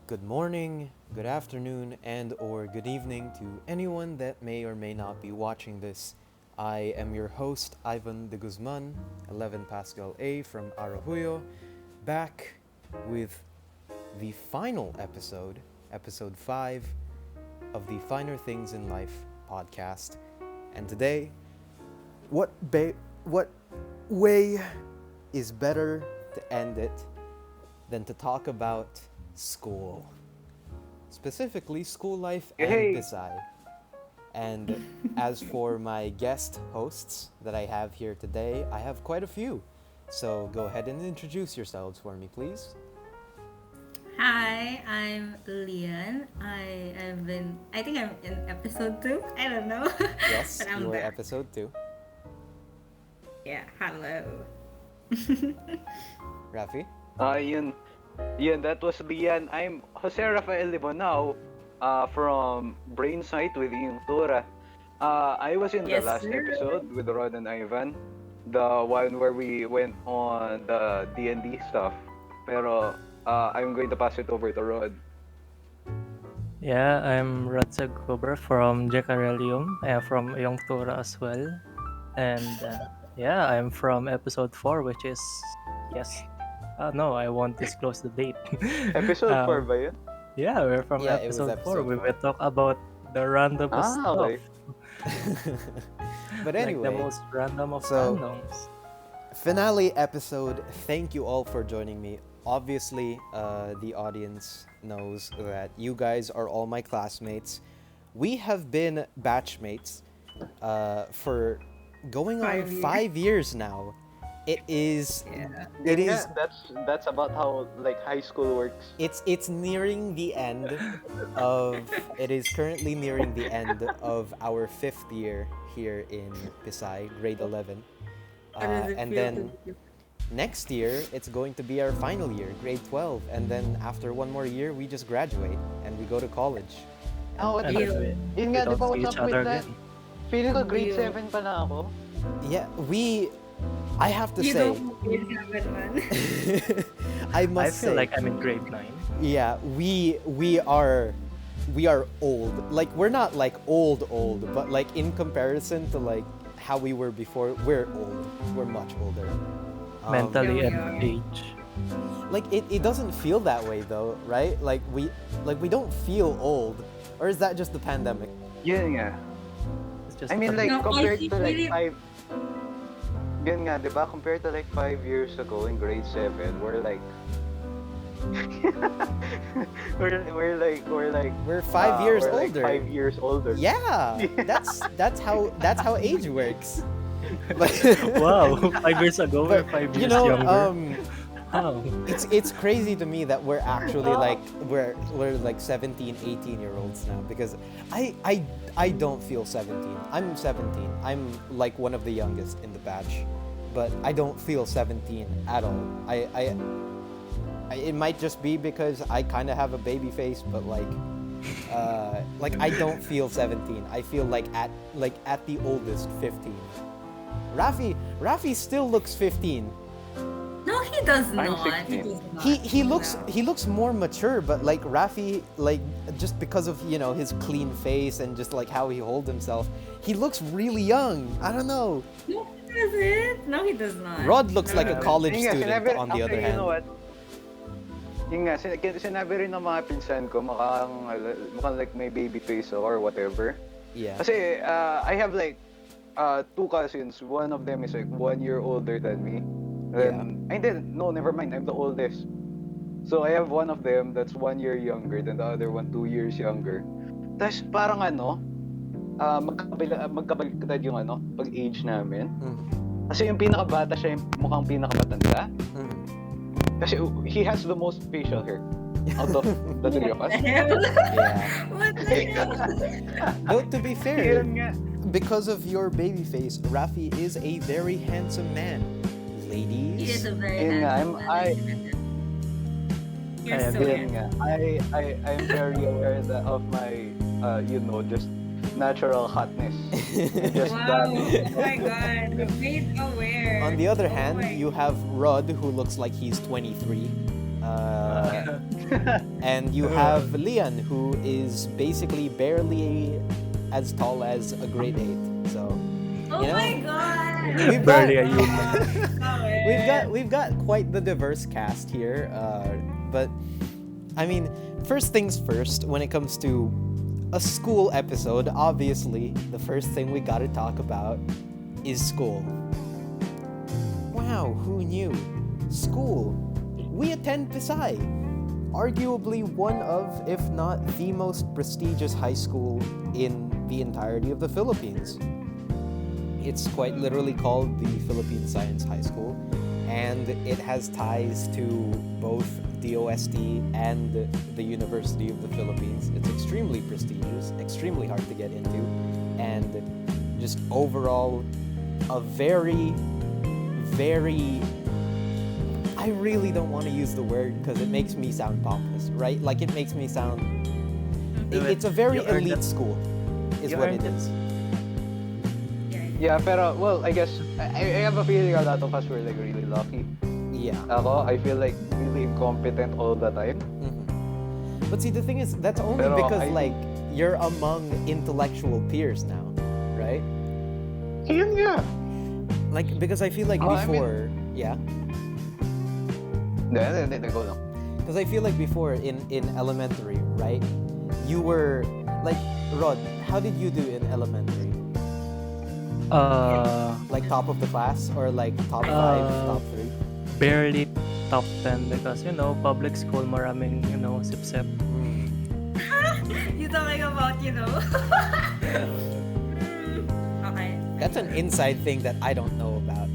Good morning, good afternoon, and or good evening to anyone that may or may not be watching this. I am your host, Ivan de Guzman, 11 Pascal A from Arahuyo, back with the final episode, episode 5 of the Finer Things in Life podcast. And today, what way is better to end it than to talk about school? Specifically, school life and Hey, Pisay. And as for my guest hosts that I have here today, I have quite a few. So go ahead and introduce yourselves for me, please. Hi, I'm Lian. I think I'm in episode 2. I don't know. Yes, But I'm you are back. episode 2. Yeah, hello. Rafi? yun. Yun, that was Lian. I'm Jose Rafael Libonao from Brain Sight with IUNCTURA. I was in the Yes, last sir. episode with Rod and Ivan, the one where we went on the D&D stuff. Pero I'm going to pass it over to Rod. Yeah, I'm Ratsag Cobra from Jekarelium. I am from Yongtura as well. And yeah, I'm from episode 4, which is, yes. No, I won't disclose the date. Episode 4 Um, ba yun? yeah, we're from Yeah, it was episode 4. episode We 4. will talk about the randomest Ah, okay. stuff. But Like the anyway, most random of so- randoms. finale episode. Thank you all for joining me. Obviously, the audience knows that you guys are all my classmates. We have been batchmates for going on 5 years. 5 years now. It is. Yeah. It Yun nga, is. that's about how like high school works. It's nearing the end of. It is currently nearing the end of our 5th year here in Pisay, grade 11. How does it And feel then to be- next year it's going to be our final year, grade 12, and then after one more year we just graduate and we go to college. Oh, And di, then Ew. we yun nga, di don't ba see what's each up with other that? again. Feeling ko grade Ew. 7 pa na ako. Yeah, I have to You say, don't feel heaven, man. I I must feel say, like I'm in grade 9. yeah, we are old. Like we're not like old, but like in comparison to like how we were before, we're old. We're much older. Mentally Yeah, and we are. age. Like it doesn't feel that way though, right? Like we don't feel old, or is that just the pandemic? Yun nga. It's just I mean, like, No, compared I to like feel it- 5... Yun nga, di ba? Compared to like 5 years ago in grade 7, we're like... We're 5 years we're older. Like 5 years older. Yeah, that's how age works. But, Wow, 5 years ago, we're but 5 years you know, younger. Wow. it's crazy to me that we're actually like we're like 17, 18-year-olds now because I don't feel 17. I'm 17. I'm like one of the youngest in the batch, but I don't feel 17 at all. It might just be because I kind of have a baby face, but like I don't feel 17. I feel like at the oldest 15. Rafi still looks 15. No, he does I'm not. 16. does not. He looks more mature, but like Rafi, like just because of his clean face and just like how he holds himself, he looks really young. I don't know. No, he doesn't. No, he does not. Rod looks like a college Yun nga, student on the other okay, you know hand. what? Yun nga, sinabi rin ng mga pinsan ko, mukhang like may baby face or whatever. Yeah. Kasi I have like 2 cousins. One of them is like 1 year older than me. No, never mind. I'm the oldest. So I have one of them that's 1 year younger than the other one 2 years younger. Tapos parang magkabaliktad yung pag-age namin. Mhm. Kasi yung pinakabata siya yung mukhang pinakamatanda. Mhm. Kasi he has the most facial hair out of the 3 of us. Yeah. What the hell? Though to be fair, Yun nga. because of your baby face, Rafi is a very handsome man. He is Ladies. a very Yun nga, handsome man. You're I so agree. Yun nga. I'm very aware of my just natural hotness. Just Wow, oh that. my god, you're made aware. On the other Oh hand, my- you have Rod, who looks like he's 23. And you have Leon, who is basically barely as tall as a grade 8. So, Oh you know, my god! we've got Barely a human. we've got quite the diverse cast here. But I mean, first things first. When it comes to a school episode, obviously the first thing we gotta talk about is school. Wow, who knew? School. We attend Pisay, arguably one of, if not the most prestigious high school in the entirety of the Philippines. It's quite literally called the Philippine Science High School, and it has ties to both DOST and the University of the Philippines. It's extremely prestigious, extremely hard to get into, and just overall a very, very... I really don't want to use the word because it makes me sound pompous, right? Like it makes me sound... It's a very You earned elite it. school, is You what earned it it. is. Yeah, pero, well, I guess, I have a feeling a lot of us were like really lucky. Yeah. Ako, I feel like really incompetent all the time. Mhm. But see, the thing is, that's only Pero because, I like, you're among intellectual peers now, right? Yun nga. Like, because I feel like Oh, I mean- before... Yeah? Hindi, go lang. Because I feel like before, in elementary, right? You were... Like, Rod, how did you do in elementary? Like, top of the class? Or, like, top 5, top 3? Barely top 10 because, public school, maraming, sip-sip. You talking about, Okay. That's an inside thing that I don't know about.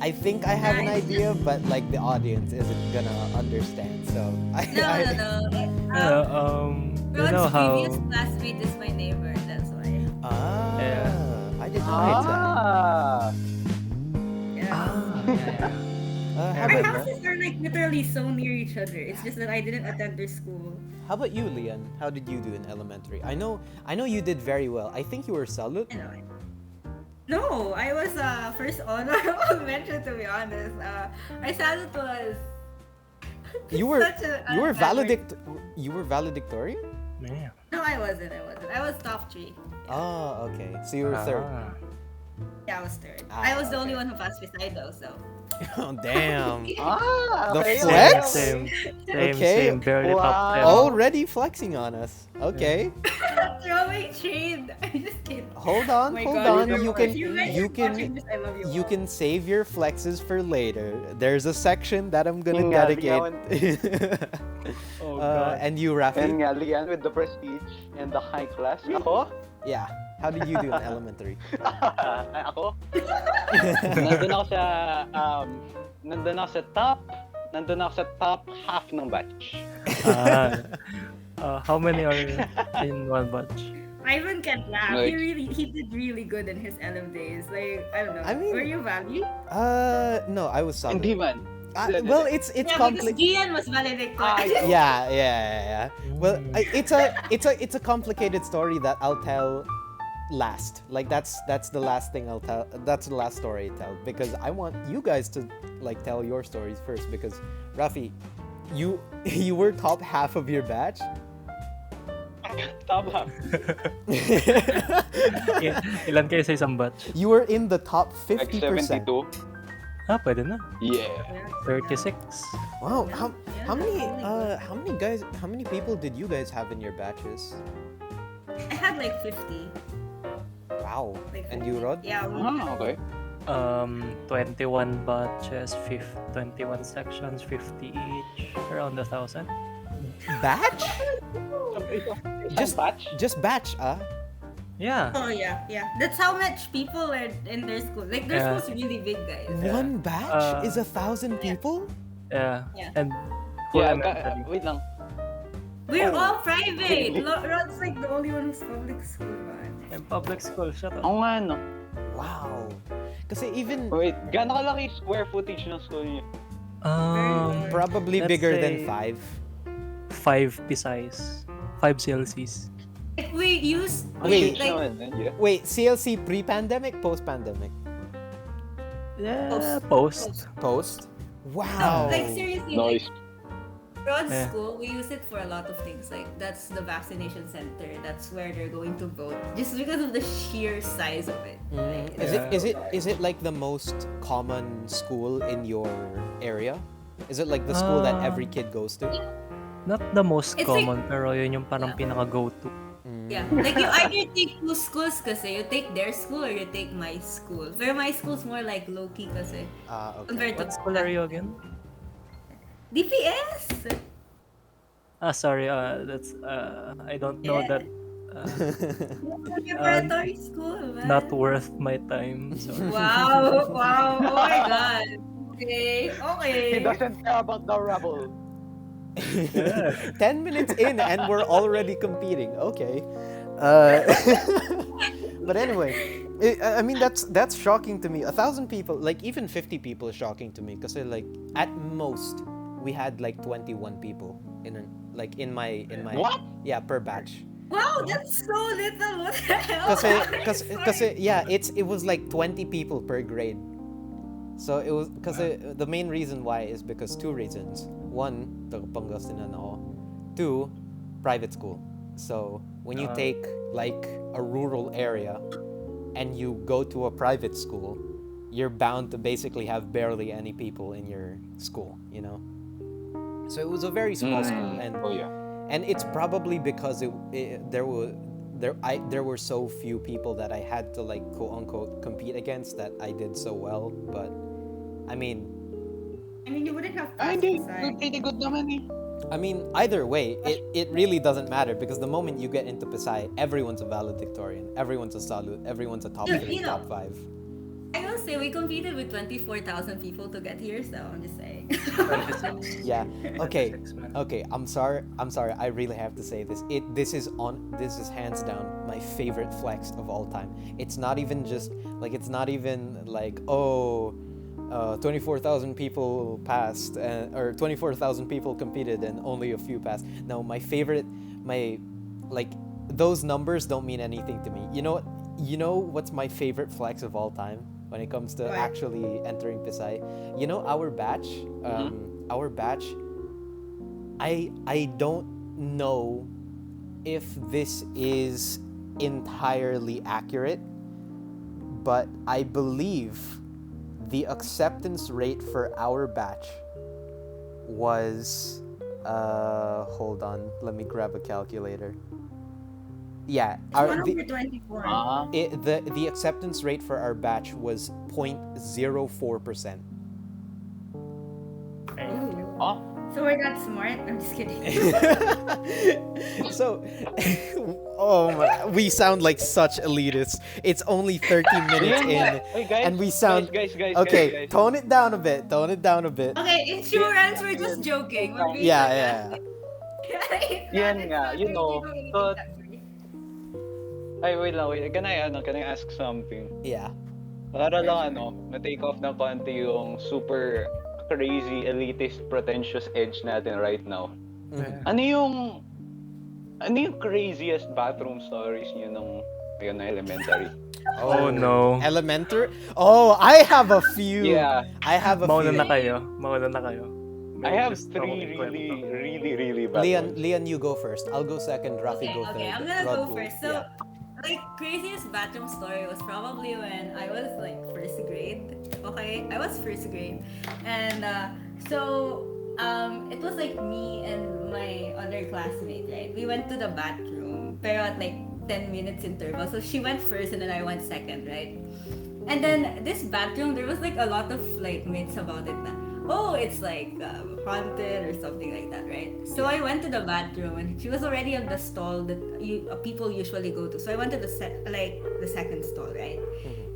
I think I have an Nice. idea, but, like, the audience isn't gonna understand, so... No. You know Ron's how... previous classmate is my neighbor, that's why. Ah, Yeah. I didn't know that. Yeah. How Our about, houses are like literally so near each other. It's just that I didn't attend their school. how about you, Leon? How did you do in elementary? I know you did very well. I think you were salute. You know, no, I was first honorable mention, to be honest. Our salute was You were such a you were average. valedictorian? Yeah. No, I wasn't. I was top 3. Oh, okay. So you were third. Yeah, I was third. Ah, I was the only okay. one who passed beside though, so. Oh, damn. Ah, The okay. flex? Same, Okay. same, barely top 10. Already flexing on us. Okay. Throwing shade. I'm just kidding. Hold on, Oh my hold God, on. You can if you guys you are watching can this, I love you you all. can save your flexes for later. There's a section that I'm gonna Yun nga, dedicate. Oh, God. And you, And Rafi? nga, Lian with the prestige and the high class. Ako? Yeah. How did you do in elementary? Ako? Nandun ako sa, nandun ako sa top half ng batch. How many are in one batch? Ivan can't laugh. Like- He did really good in his LM days. Like, I don't know. I mean- were you valued? No, I was solid. Hindi man. Well, it's Yeah, because complicated. Gian was valedictorian. Yeah. Well, it's a complicated story that I'll tell last. Like that's the last thing I'll tell. That's the last story I tell because I want you guys to like tell your stories first because Rafi, you were top half of your batch. Top half. Ilan kayo sa isang batch? You were in the top Like 50%. 72. Pwede na. Yeah. 36. Wow, how Yeah, many how many people did you guys have in your batches? I had like 50. Wow. Like And you, Rod? Yeah. Ah, okay. 21 batches, 21 sections, 50 each, around 1,000. Batch? Just batch? Just batch, Yeah. Oh yeah. That's how much people are in their school. Like their Yeah. school's really big, guys. One batch is Uh, 1,000 people? Yeah. Yeah. And Yeah, elementary. wait lang. We're Oh. all private. Rod's like the only one who's public school, man. And public school, shut up. Oo nga, no. Wow. Kasi even Wait, gaano kalaki yung square footage ng school niyo? probably Let's bigger than say- 5. 5 Pisays. 5 CLCs. Like we used Wait. like Yeah. Wait, CLC pre-pandemic, post-pandemic? Yeah, post. Post? Wow. like seriously Noise. Broad Yeah. school, we use it for a lot of things. Like that's the vaccination center. That's where they're going to vote, just because of the sheer size of it. Right? Is it like the most common school in your area? Is it like the school that every kid goes to? Not the most It's like- common, pero yun yung parang Yeah. pinaka-go-to. Yeah, like you either take two schools kasi you take their school or you take my school. Pero my school's more like low-key kasi Okay. compared to What school are you again? DPS. Sorry, that's I don't know Yeah. that. Preparatory school, man. Not worth my time. Sorry. Wow, wow, oh my god. Okay, He okay. doesn't care about the rebel. 10 minutes in and we're already competing. Okay. Uh, but anyway, I mean that's shocking to me. 1,000 people, like even 50 people, is shocking to me because like at most we had like 21 people in my What? yeah, per batch. Wow, that's so little. What the hell? Because yeah, it was like 20 people per grade. So it was because the main reason why is because two reasons. One, taga Pangasinan ako. Two, private school. So when you take like a rural area and you go to a private school, you're bound to basically have barely any people in your school, you know. So it was a very small school, and Oh yeah. and it's probably because there were so few people that I had to like quote unquote compete against that I did so well. But I mean, You wouldn't have Ay, passed hindi. Pisay. Pretty good naman eh. I mean, either way, it really doesn't matter because the moment you get into Pisay, everyone's a valedictorian, everyone's a salute, everyone's a top Dude, 3, you know- top 5. I will say we competed with 24,000 people to get here, so I'm just saying. 26. Yeah. Okay. 26, man. Okay. I'm sorry. I really have to say this. This is hands down my favorite flex of all time. It's not even like 24,000 people passed or 24,000 people competed and only a few passed. No, those numbers don't mean anything to me. You know what? You know what's my favorite flex of all time when it comes to What? actually entering Pisay? You know our batch. Our batch. I don't know if this is entirely accurate, but I believe the acceptance rate for our batch was hold on, let me grab a calculator. Yeah, It's 124. the acceptance rate for our batch was 0.04%. Ooh. Oh, So we're not smart? I'm just kidding. So, oh my, we sound like such elitists. It's only 13 minutes Yun in, nga. Hey, guys, and we sound guys, okay. guys. Tone it down a bit. Tone it down a bit. Okay, insurance, we're just joking. We're being Yeah, sarcastic. Yan It's nga, not you really know, doing so- that way. Ay, wait lang, wait. Can I ask something? Yeah. Para lang na-take off ng konti yung super crazy, elitist, pretentious edge natin right now. Ano yung craziest bathroom stories niyo nung na elementary? Oh no. Elementary. Oh, I have a few. Yeah. I have a Mauna few. na kayo. Mauna na kayo. I have Just three ako ikwento. really bad ones. Leon, you go first. I'll go second. Rafi, go third. Okay, I'm gonna Rod go first. So, like, craziest bathroom story was probably when I was like first grade. Okay, I was first grade, and it was like me and my other classmate, right? We went to the bathroom, pero at like 10 minutes interval. So she went first, and then I went second, right? And then this bathroom, there was like a lot of like myths about it. Na, oh, it's like haunted or something like that, right? So I went to the bathroom, and she was already on the stall that people usually go to. So I went to the second stall, right?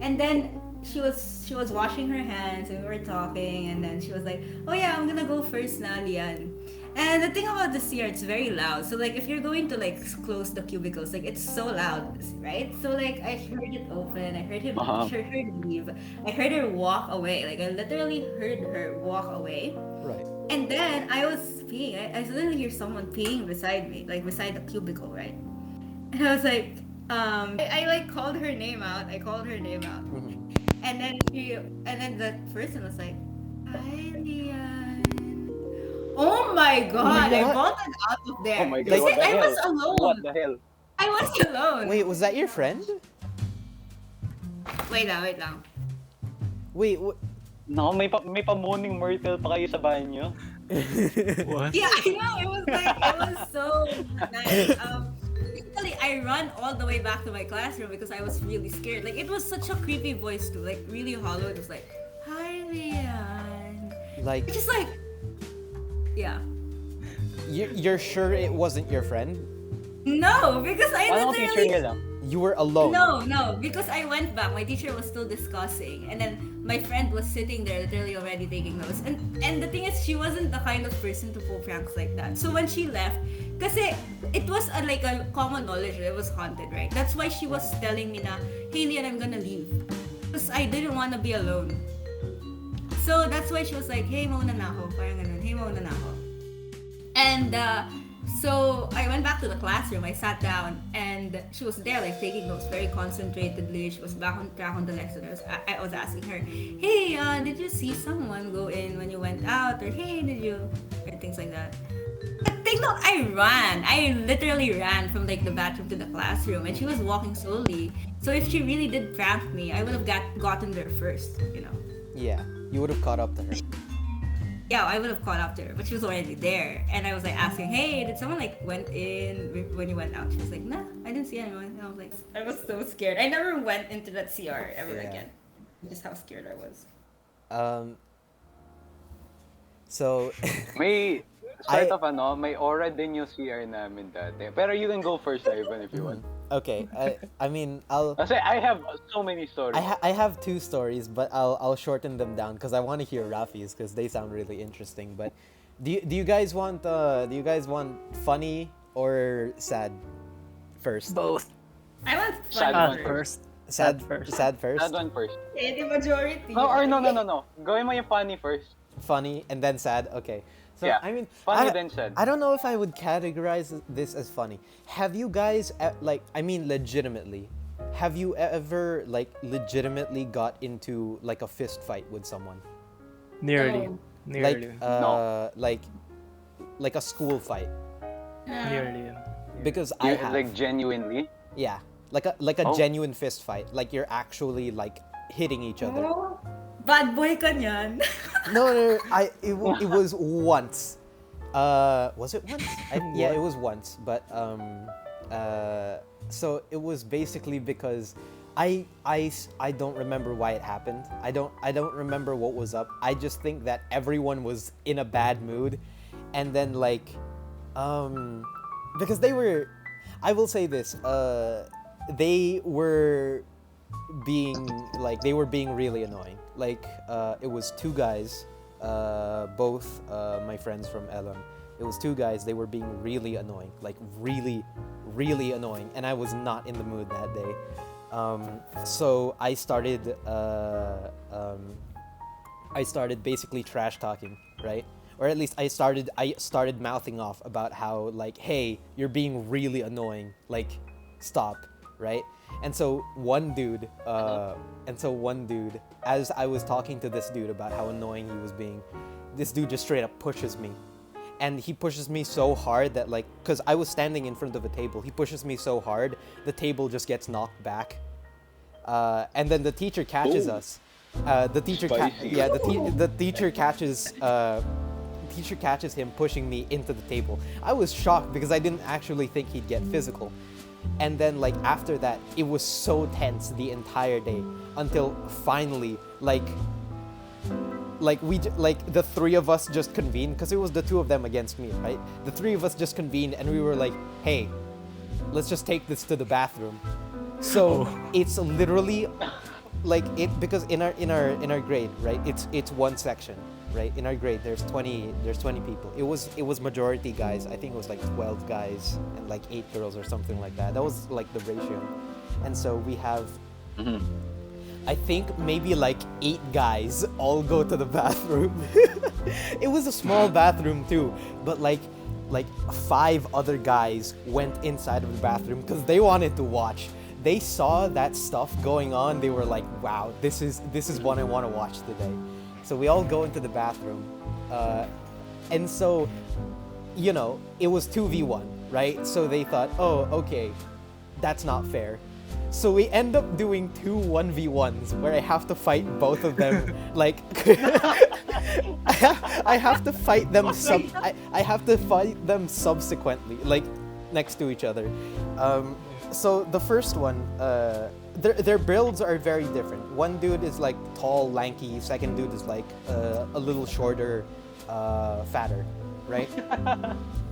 And then she was washing her hands, and we were talking, and then she was like, "Oh yeah, I'm gonna go first, na, Lian." And the thing about this here, it's very loud. So like if you're going to like close the cubicles, like it's so loud, right? So like I heard it open, I heard him, heard her leave, I heard her walk away. Like I literally heard her walk away. Right. And then I was peeing. I suddenly hear someone peeing beside me, like beside the cubicle, right? And I was like, I like called her name out. I called her name out. And then the person was like, "Hi, Lian." Oh my god, I What? bolted out of there. Oh my god, Kasi what the I hell? was What alone. the hell? I was alone. Wait, was that your friend? Wait lang. Wait, No, may pa-morning Myrtle pa kayo sa banyo. What? Yeah, I know. It was so nice. Basically, I ran all the way back to my classroom because I was really scared. Like, it was such a creepy voice too, like really hollow. It was like, "Hi, Leon." like, Just like, yeah. you're sure it wasn't your friend? No, because I Paano kung teacher literally. niya lang? You were alone. No, because I went back. My teacher was still discussing, and then my friend was sitting there, literally already taking notes. And the thing is, she wasn't the kind of person to pull pranks like that. So when she left, kasi it was like a common knowledge that it was haunted, right? That's why she was telling me na, "Hey, Lian, I'm gonna leave," because I didn't want to be alone. So that's why she was like, "Hey, mauna na ako," parang ganun. "Hey, mauna na ako." And so I went back to the classroom. I sat down, and she was there, like taking notes very concentratedly. She was back on track on the lesson. I was asking her, "Hey, did you see someone go in when you went out?" Or "Hey, did you?" Or things like that. But take note, I ran. I literally ran from like the bathroom to the classroom, and she was walking slowly. So if she really did prank me, I would have gotten there first, you know. Yeah, you would have caught up to her. Yeah, I would have caught up to her, but she was already there. And I was like asking, "Hey, did someone like went in when you went out?" She was like, "Nah, I didn't see anyone." And I was like, I was so scared. I never went into that CR ever Yeah. again. Just how scared I was. So, May may aura din yung CR namin dati. Pero you can go first, Ivan, if you want. okay, I mean, Kasi I have so many stories. I have two stories, but I'll shorten them down because I want to hear Rafi's because they sound really interesting. But do you guys want funny or sad first? Both. I want Sad fun one First. Sad first. Sad first. That one first. Eh, the majority. No, Gawin mo yung funny first. Funny and then sad. Okay. So Yeah. I mean, Funny then sad. I don't know if I would categorize this as funny. Have you guys legitimately? Have you ever legitimately got into like a fist fight with someone? Nearly. No. Nearly. Like a school fight? Nearly. Because I have. Like genuinely. Yeah, like a Oh. genuine fist fight. Like you're actually like hitting each other. Oh, bad boy ka niyan. No, it was once. Was it once? Yeah, it was once. But so it was basically because I don't remember why it happened. I don't remember what was up. I just think that everyone was in a bad mood, and then because they were, I will say this, they were being really annoying. It was two guys, both my friends from LM. It was two guys. They were being really annoying, like really, really annoying, and I was not in the mood that day. So I started basically trash talking, right? Or at least I started mouthing off about how hey, you're being really annoying, stop, right? And so one dude, as I was talking to this dude about how annoying he was being, this dude just straight up pushes me. And he pushes me so hard that because I was standing in front of a table, he pushes me so hard, the table just gets knocked back. And then the teacher catches us. The teacher catches him pushing me into the table. I was shocked because I didn't actually think he'd get physical. And then after that, it was so tense the entire day until finally the three of us just convened, because it was the two of them against me, right? The three of us just convened and we were like, hey, let's just take this to the bathroom. So it's literally because in our grade, right? It's one section, right? In our grade, there's 20 people. It was majority guys. I think it was 12 guys and 8 girls or something like that. That was the ratio. And so we have I think maybe 8 guys all go to the bathroom. It was a small bathroom too, but 5 other guys went inside of the bathroom because they wanted to watch. They saw that stuff going on. They were like, wow, this is what I want to watch today. So we all go into the bathroom. And so, it was 2v1, right? So they thought, oh, okay, that's not fair. So we end up doing 2 1v1s where I have to fight both of them. Like, I have to fight them. I have to fight them subsequently, like next to each other. So the first one, their builds are very different. One dude is like tall, lanky. Second dude is like a little shorter, fatter, right?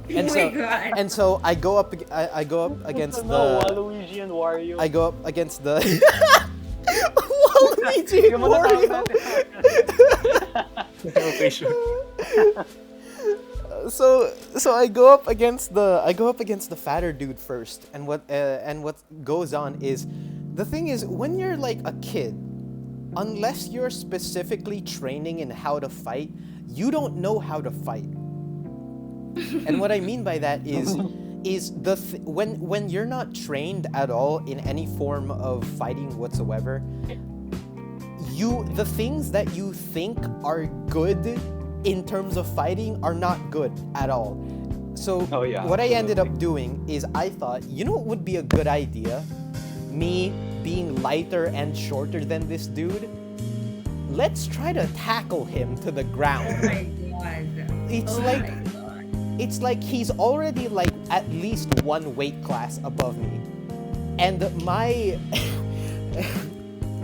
And so I go up against the Waluigi and Wario. I go up against the Waluigi and Wario. Okay, sure. So I go up against the fatter dude first, and what goes on is, the thing is, when you're like a kid, unless you're specifically training in how to fight, you don't know how to fight. And what I mean by that is when you're not trained at all in any form of fighting whatsoever, the things that you think are good in terms of fighting are not good at all. So what I ended up doing is, I thought, what would be a good idea? Me being lighter and shorter than this dude, let's try to tackle him to the ground. Oh my god. It's like he's already like at least one weight class above me. And my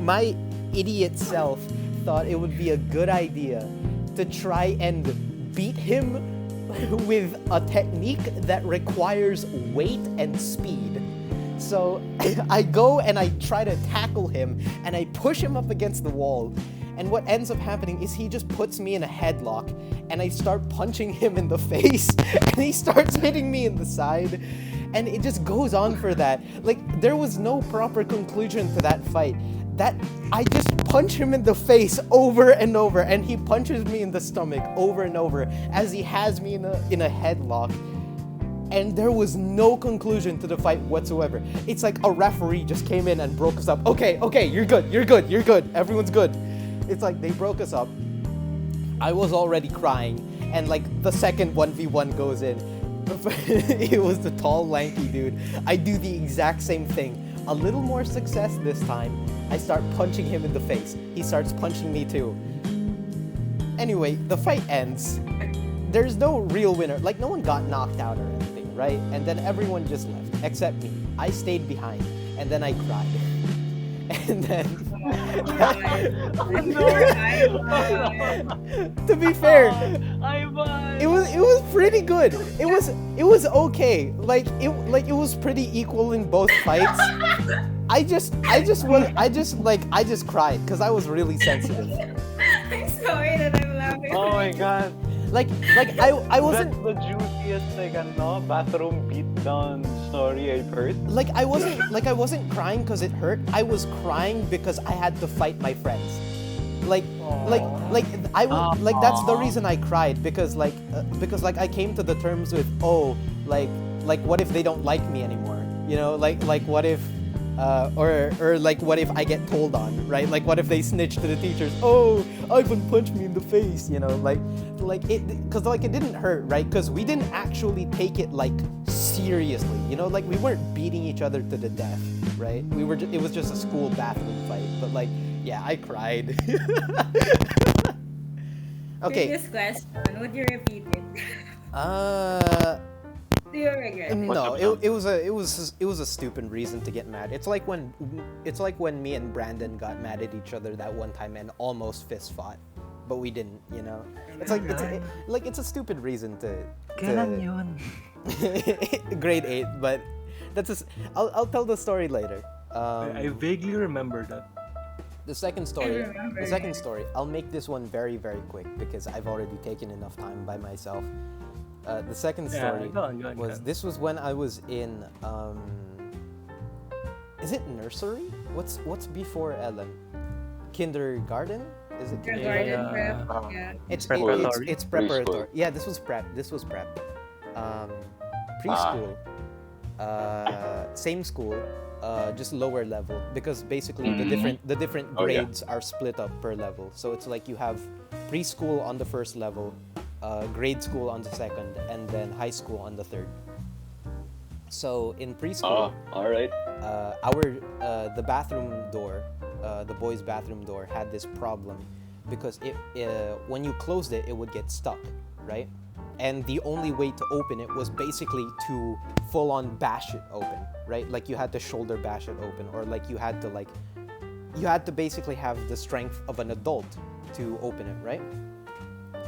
my idiot self thought it would be a good idea to try and beat him with a technique that requires weight and speed. So I go and I try to tackle him, and I push him up against the wall. And what ends up happening is he just puts me in a headlock, and I start punching him in the face, and he starts hitting me in the side, and it just goes on for that. Like, there was no proper conclusion to that fight. That I just punch him in the face over and over, and he punches me in the stomach over and over as he has me in a headlock. And there was no conclusion to the fight whatsoever. It's like a referee just came in and broke us up. Okay, you're good, everyone's good. It's like they broke us up. I was already crying, and like the second 1v1 goes in, it was the tall, lanky dude. I do the exact same thing. A little more success this time. I start punching him in the face. He starts punching me too. Anyway, the fight ends. There's no real winner. Like, no one got knocked out or anything, right? And then everyone just left, except me. I stayed behind, and then I cried. And then to be fair, it was pretty good. It was okay. Like it was pretty equal in both fights. I just cried because I was really sensitive. I'm sorry that I'm laughing. Oh my god. Like I wasn't. That's the juiciest bathroom beatdown story I've heard. I wasn't crying because it hurt. I was crying because I had to fight my friends. That's the reason I cried, because I came to the terms with, what if they don't like me anymore? What if what if I get told on, right? Like, what if they snitch to the teachers? Oh, Ivan punched me in the face, because it didn't hurt, right? Because we didn't actually take it seriously, we weren't beating each other to the death, right? It was just a school bathroom fight, but yeah, I cried. Okay. Previous question, would you repeat it? Do you regret it? No, it was a stupid reason to get mad. It's like when me and Brandon got mad at each other that one time and almost fist fought, but we didn't. It's a stupid reason to. Kailan yun? Grade 8, but I'll tell the story later. I vaguely remember that. The second story, I'll make this one very, very quick because I've already taken enough time by myself. The second story this was when I was in is it nursery? What's before Ellen? Kindergarten? Is it kindergarten? Prep. Yeah. It's Preparatory. it's preparatory. Yeah, this was prep. Preschool. Same school, just lower level, because basically the different grades are split up per level. So it's like you have preschool on the first level, grade school on the second, and then high school on the third. So in preschool, alright. the bathroom door, the boys' bathroom door, had this problem because when you closed it, it would get stuck, right? And the only way to open it was basically to full-on bash it open, right? Like you had to shoulder bash it open, or like you had to basically have the strength of an adult to open it, right?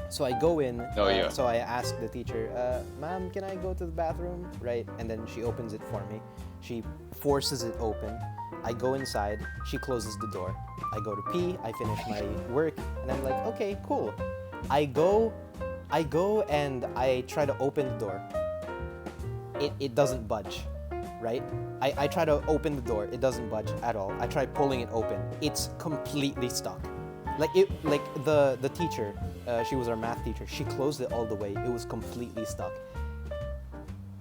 So I go in. So I ask the teacher, "Ma'am, can I go to the bathroom?" Right? And then she opens it for me. She forces it open. I go inside. She closes the door. I go to pee. I finish my work, and I'm like, "Okay, cool." I go and I try to open the door. It doesn't budge, right? I try to open the door. It doesn't budge at all. I try pulling it open. It's completely stuck. Like the teacher, she was our math teacher. She closed it all the way. It was completely stuck.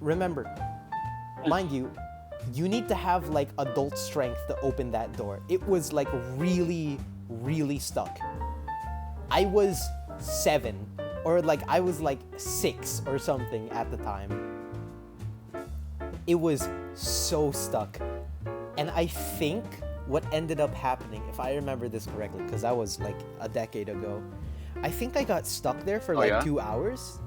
Remember, mind you, you need to have like adult strength to open that door. It was like really, really stuck. I was 7, or like I was like 6 or something at the time. It was so stuck. And I think what ended up happening, if I remember this correctly, because that was like a decade ago, I think I got stuck there for 2 hours.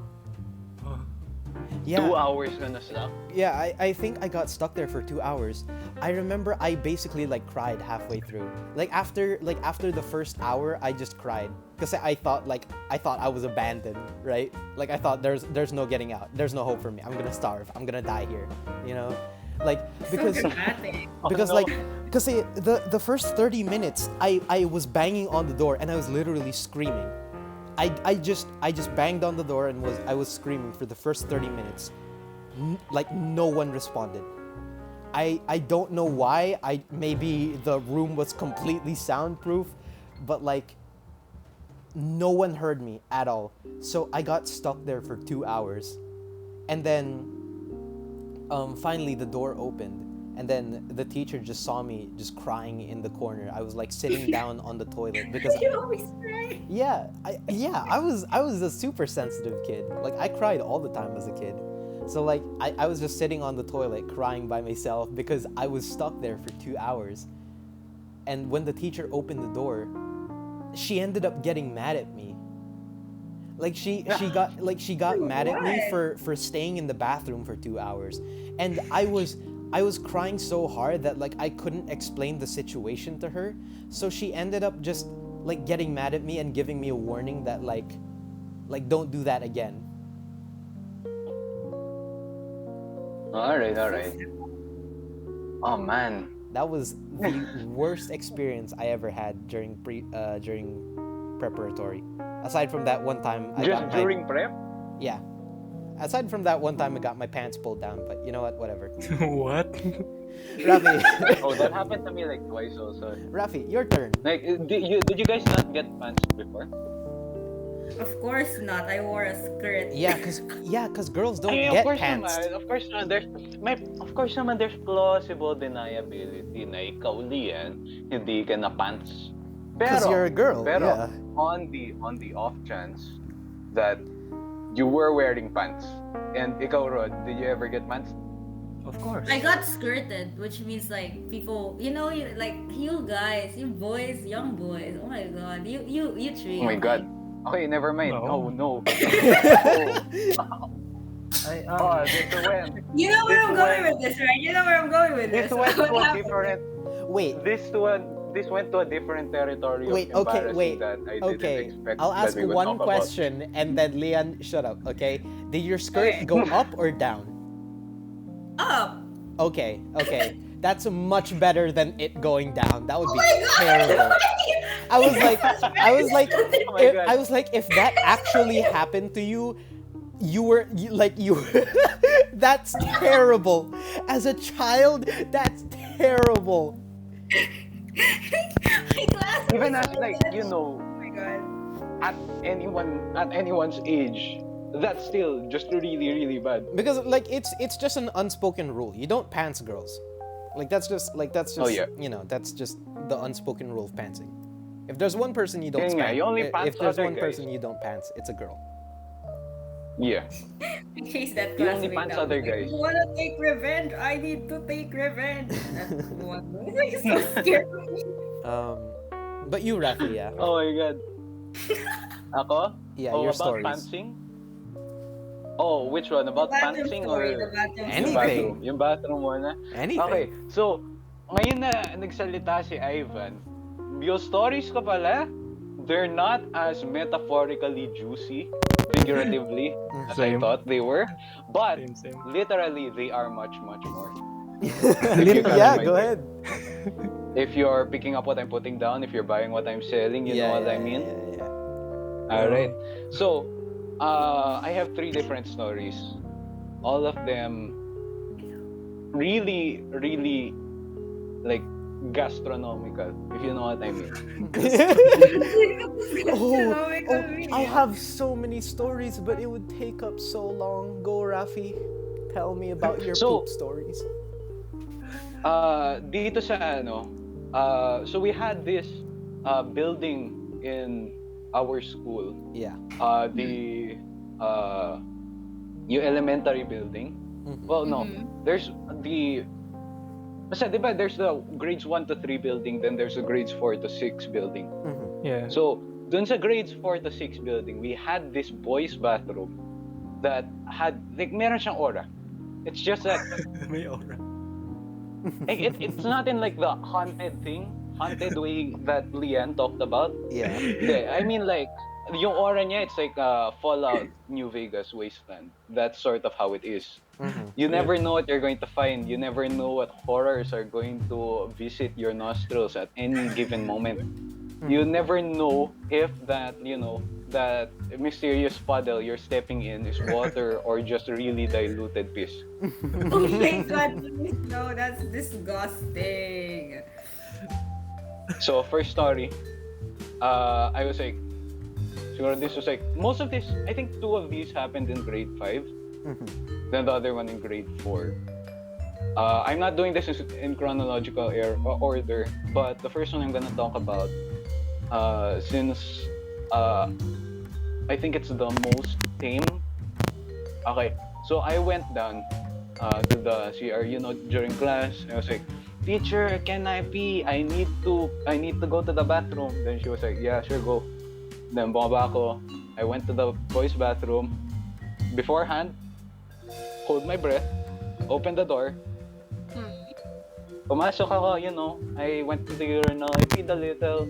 Yeah. 2 hours gonna stuck? Yeah, I think I got stuck there for 2 hours. I remember I basically like cried halfway through. Like after the first hour, I just cried because I thought I was abandoned, right? Like I thought there's no getting out. There's no hope for me. I'm gonna starve. I'm gonna die here, you know? Like because the first 30 minutes I was banging on the door and I was literally screaming. I just banged on the door and I was screaming for the first 30 minutes. Like no one responded. I don't know why. Maybe the room was completely soundproof, but like no one heard me at all. So I got stuck there for 2 hours. And then finally the door opened, and then the teacher just saw me just crying in the corner. I was like sitting down on the toilet because You always cry. I was a super sensitive kid. Like I cried all the time as a kid. So like I was just sitting on the toilet crying by myself because I was stuck there for 2 hours. And when the teacher opened the door, she ended up getting mad at me. Like she got mad at me for staying in the bathroom for 2 hours. And I was crying so hard that like I couldn't explain the situation to her. So she ended up just like getting mad at me and giving me a warning that like don't do that again. Alright. Oh man. That was the worst experience I ever had during preparatory. Aside from that one time During prep? Yeah. Aside from that one time I got my pants pulled down, but you know what? Whatever. What? Rafi. Oh, that happened to me like twice also. Rafi, your turn. Like, did you guys not get pants before? Of course not. I wore a skirt. Yeah, cause girls don't Ay, get of course pants. naman, of course naman, there's plausible deniability na ikaw, Lian, hindi ka na pants. Because you're a girl. Pero Yeah. on the off chance that you were wearing pants, and ikaw, Rod, did you ever get pants? Of course. I got skirted, which means like people, like you guys, you boys, young boys. Oh my god, you three. Oh my god. Okay, never mind. No. Oh no. I This went. You know where This I'm going went- with this, right? You know where I'm going with this. This went to What a happened? different. Wait. This went to a different territory Wait, of okay, embarrassing wait. that I didn't Okay. expect I'll that ask we would one talk about. question and then Leon, shut up, okay? Did your skirt go up or down? Up. Okay. That's much better than it going down. That would be Oh my God. terrible. I was like, Oh my God. I was like, if that actually happened to you, that's terrible. As a child, that's terrible. My class Even was as so like bad. Oh my god. at anyone's age, that's still just really, really bad. Because like it's just an unspoken rule. You don't pants girls. That's just Oh, yeah. that's just the unspoken rule of pantsing. If there's one person you don't Yun nga, spank, you only if pants there's other one guys. person you don't pants, it's a girl. Yeah. I chased that You only classmate pants down. other Like, guys. I wanna take revenge. I need to take revenge. That one was like so scared of me. Um, but you, Rafi, yeah, Oh my god. Ako? yeah, Oh, your about stories. pantsing? Oh, which one? The About bathroom pantsing story. The or bathroom yung story. Anything, bathroom? Yung bathroom muna. anything. Okay, so, ngayon na nagsalita si Ivan, yung stories ko pala, they're not as metaphorically juicy, figuratively, as I Same. thought they were, but Same. literally, they are much, much more. If you catch Yeah, my go drift. ahead. If you're picking up what I'm putting down, if you're buying what I'm selling, you know Yeah, what I yeah, mean? yeah, yeah. All right. So, I have three different stories. All of them really, really like gastronomical, if you know what I mean. Oh, Gastronomical I meal. have so many stories, but it would take up so long. Go, Rafi. Tell me about your So, poop stories. dito sa ano, so we had this building in our school. Yeah. The yung elementary building. Well, no. There's the Basta, di ba, there's the grades 1 to 3 building, then there's the grades 4 to 6 building. Yeah. So, dun sa grades 4 to 6 building, we had this boys bathroom that had, like, meron siyang aura. It's just that, May aura. it's not in like the haunted way that Lian talked about. Yeah. Hindi, I mean like, yung aura niya, it's like Fallout New Vegas wasteland. That's sort of how it is. You never know what you're going to find. You never know what horrors are going to visit your nostrils at any given moment. You never know if that, that mysterious puddle you're stepping in is water or just really diluted piss. Oh my god, please, no, that's disgusting. So, first story, I was like, siguro this was like, most of this, I think 2 of these happened in grade 5. Then the other one in grade 4. I'm not doing this in chronological order, but the first one I'm gonna talk about, since I think it's the most tame. Okay, so I went down to the CR, during class. I was like, "Teacher, can I pee? I need to go to the bathroom." Then she was like, "Yeah, sure, go." Then bumaba ako. I went to the boys' bathroom. Beforehand, hold my breath, open the door. Pumasok ako, I went to the urinal, I peed a little.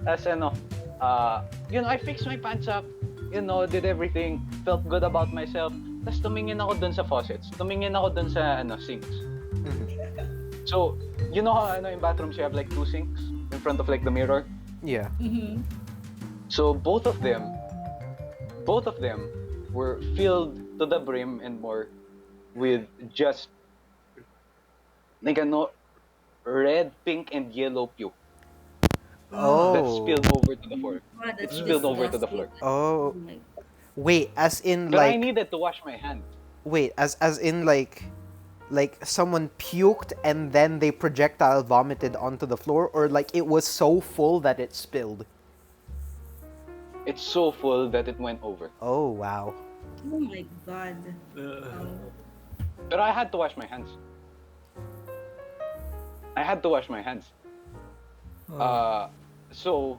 As I fixed my pants up, did everything, felt good about myself. Tapos tumingin ako dun sa faucets, tumingin ako dun sa sinks. So, how in bathrooms you have like 2 sinks in front of like the mirror? Yeah. So both of them were filled to the brim and more with just like red, pink, and yellow puke that spilled over to the floor. God, It that's spilled over to the floor. disgusting. Oh. Oh my Wait, as in But I like needed to wash my hands. wait, as in like someone puked and then they projectile vomited onto the floor, or like it was so full that it spilled. It's so full that it went over. Oh wow. Oh my god. But I had to wash my hands. So,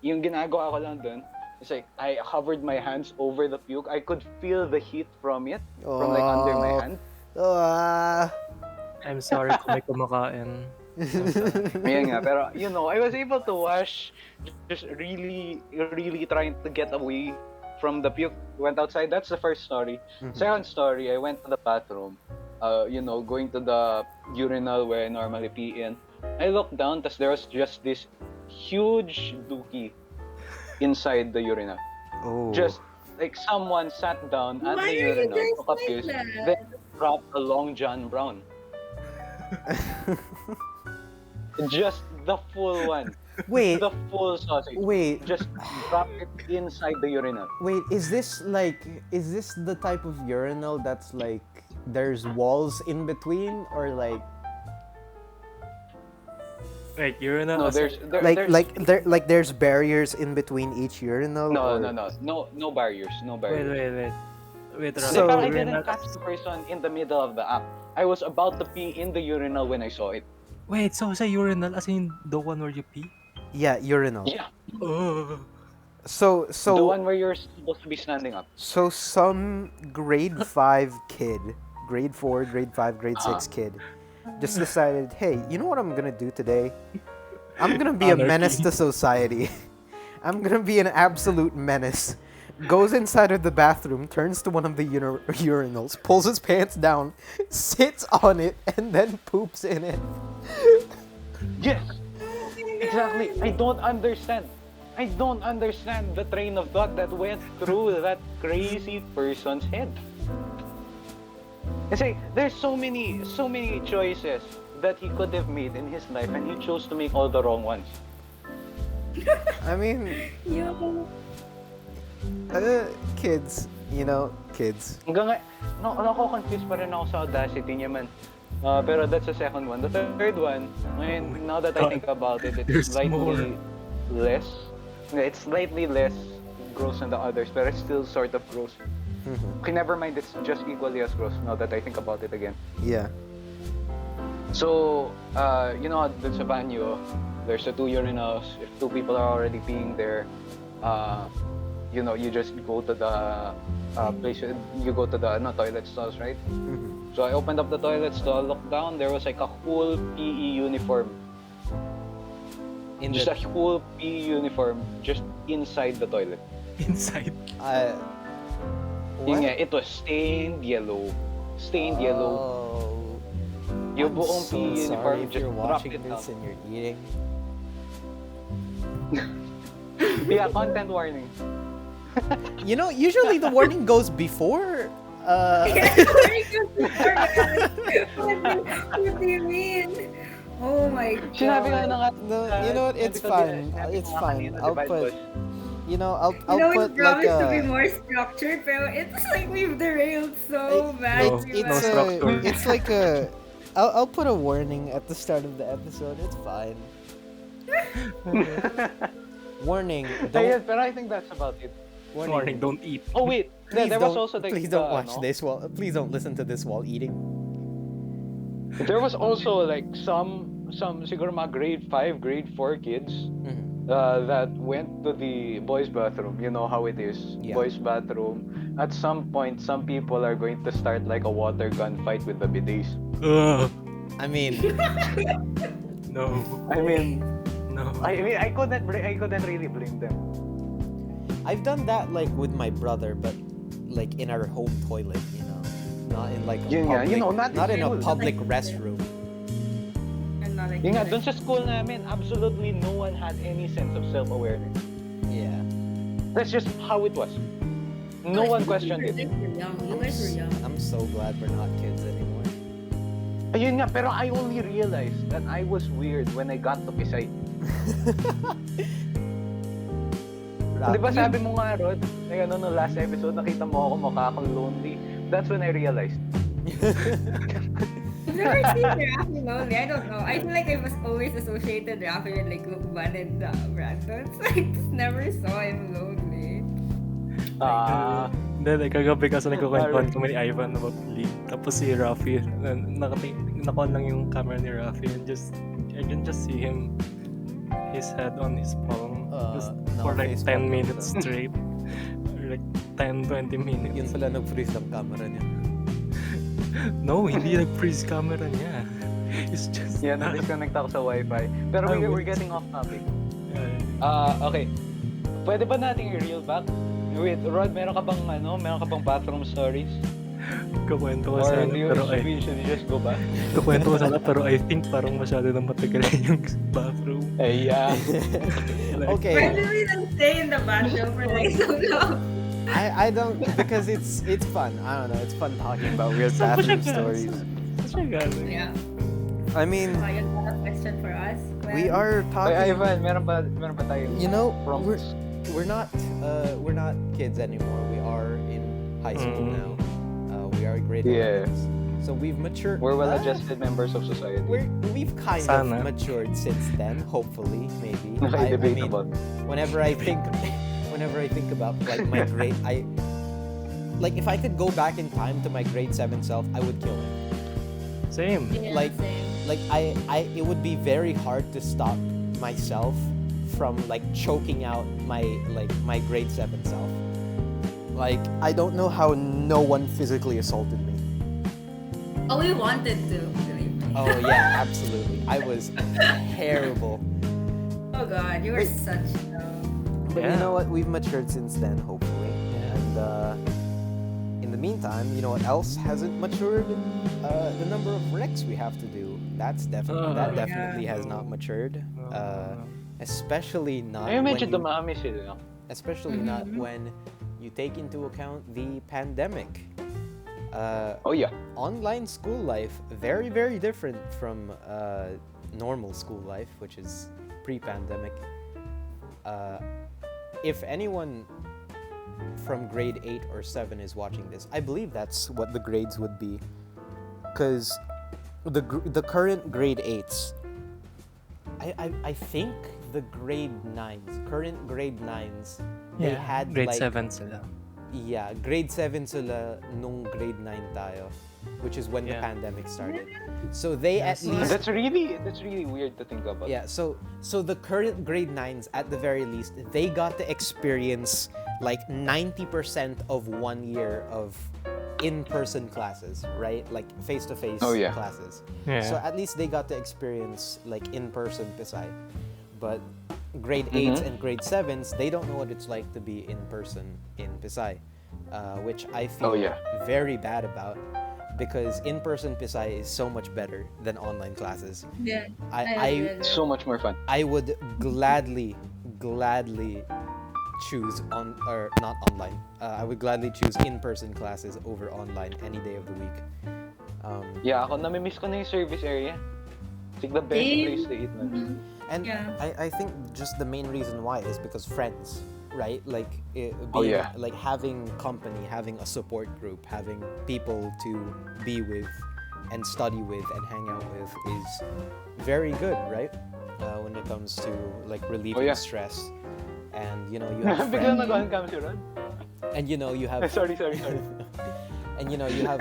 yung ginagawa ko lang dun, it's like, I hovered my hands over the puke. I could feel the heat from it, from like under my hand. I'm sorry kung may kumakain. Ayan nga, pero I was able to wash, just really, really trying to get away from the puke. Went outside, that's the first story. Second story, I went to the bathroom, going to the urinal where I normally pee in. I looked down, tas there was just this huge dookie inside the urinal. Oh. Just like someone sat down at Why the are you urinal, guys took a like piss, that? then dropped a Long John Brown. Just the full one. Wait. The full sausage. Wait. Just drop it inside the urinal. Wait, is this the type of urinal that's like there's walls in between, or like Like urinal. No, as in- There's barriers in between each urinal. no, or... no barriers, no barriers. Wait, Like, So- I didn't urinal. catch the person in the middle of the app. I was about to pee in the urinal when I saw it. Wait, so sa urinal as in the one where you pee? Yeah, urinal. Yeah, Oh. So the one where you're supposed to be standing up. So some grade 5 kid, grade 4, grade 5, grade 6 kid just decided, hey, you know what I'm gonna do today? I'm gonna be a menace to society. I'm gonna be an absolute menace. Goes inside of the bathroom, turns to one of the urinals, pulls his pants down, sits on it, and then poops in it. Yes, exactly. I don't understand the train of thought that went through that crazy person's head. It's like there's so many choices that he could have made in his life, and he chose to make all the wrong ones. I mean, Yo. kids, kids. Hanggang nako-confuse pa rin ako sa audacity niya, man. Pero that's the second one. The third one, now that I think about it, There's it's slightly more. less. It's slightly less gross than the others, but it's still sort of gross. Okay, never mind. It's just equally as gross now that I think about it again. Yeah. So, dun sa banyo, there's the 2 urinals. If 2 people are already peeing there, you just go to the place. You go to the toilet stalls, right? So I opened up the toilet stall, looked down. There was like a whole PE uniform. Just a whole PE uniform just inside the toilet. Inside. Yun nga, it was stained yellow. Stained yellow. Oh. Yung I'm buong so PE sorry uniform if just you're dropped watching it down. this and you're eating. Yeah, content warning. Usually the warning goes before. What do you mean? Oh my god. Sinabi nga na nga. No, you know what? It's fine. It's fine. I'll put. I'll We put like promised to be a. more structured, pero it's like we've derailed so bad. No structure. It's like a. I'll put a warning at the start of the episode. It's fine. Warning. Ayun, pero I think that's about it. Warning, don't eat. Oh wait, Please there was also please don't watch this while. Please don't listen to this while eating. There was also like some siguro mga grade 5, grade 4 kids that went to the boys' bathroom. You know how it is, Yeah. boys' bathroom. At some point, some people are going to start like a water gun fight with the bidets. Ugh. I mean, No. I mean, No. I couldn't really blame them. I've done that like with my brother, but like in our home toilet, not in like a Yun nga, public, not in a school. public restroom. And not like Yun nga, dun sa school namin, absolutely no one had any sense of self-awareness. Yeah. That's just how it was. No one questioned it. You guys were young. I'm so glad we're not kids anymore. Ayun nga, pero I only realized that I was weird when I got to Pisay. Di ba sabi mo nga, Rod, no last episode, nakita mo ako mukha akong lonely. That's when I realized. I've never seen Rafi lonely. I don't know. I feel like I was always associated Rafi with like Lukban and Brandon. So I just never saw him lonely. Hindi, like, kagabi kasi nagkukwentuhan kami ni Ivan about Lee. Tapos si Rafi, nakuha lang yung camera ni Rafi and I can just see him, his head on his palm. Just for like 10 minutes straight. Or like 10-20 minutes. Yun pala nag-freeze ang camera niya. No, hindi nag-freeze camera niya. It's just... Yeah, na-disconnect ako sa wifi. Pero we're getting off topic. Okay. Pwede ba nating i-reel back? Wait, Rod, meron ka bang bathroom stories? Kukwento ko Or sana, do you pero should you just go back? kukwento ko sana, pero I think parang masyado na matagal yung bathroom. Yeah. Like, Okay. Why do we like stay in the bathroom for like so long? I don't, because it's fun. I don't know. It's fun talking about weird bathroom stories. Saan siya galing? Yeah. I mean, So yun pa ang question for us. we are Ay, talking. Ivan, meron ba tayo? We're not kids anymore. We are in high school now. We are grade 11s. So we've matured. We're well-adjusted members of society. We've kind Sana. of matured since then. Hopefully, maybe. Okay, debatable. Whenever I think about like my grade, like if I could go back in time to my grade 7 self, I would kill him. Same. Yeah, Like- same. Like it would be very hard to stop myself from like choking out my grade 7 self. Like I don't know how no one physically assaulted me. Oh, we wanted to. Believe me. Oh yeah, absolutely. I was terrible. Oh God, you were such. But you Yeah. know what? We've matured since then, hopefully. Yeah. And in the meantime, you know what else hasn't matured? The number of recs we have to do. That definitely has not matured. Especially not. Ay, medyo when you- dumami sila. especially not when you take into account the pandemic. Oh yeah. Online school life, very, very different from normal school life, which is pre-pandemic. If anyone from grade 8 or 7 is watching this, I believe that's what the grades would be. Because the current grade 8s, I think the grade 9s, current grade 9s, they had grade like 7 sila. yeah, grade 7 sila nung grade 9 tayo, which is when the Yeah. pandemic started. So they at Yes. least That's really weird to think about. yeah, so the current grade 9s at the very least, they got to experience like 90% of 1 year of in-person classes, right? Like face-to-face Oh, yeah. classes. Yeah. So at least they got to experience like in-person Pisay. But grade 8s and grade 7s, they don't know what it's like to be in person in Pisay, which I feel Oh, yeah. very bad about because in-person Pisay is so much better than online classes. Yeah. I So much more fun. I would gladly choose not online. I would gladly choose in-person classes over online any day of the week. Yeah, ako namimiss ko na yung service area. It's like the best Same. place to eat, man. And Yeah. I think just the main reason why is because friends, right? Like Oh, yeah. like having company, having a support group, having people to be with and study with and hang out with is very good, right? When it comes to like relieving yeah. stress. And you know you have Biglang friends, nag-on cam si Ron. and you know you have Sorry. and you know you have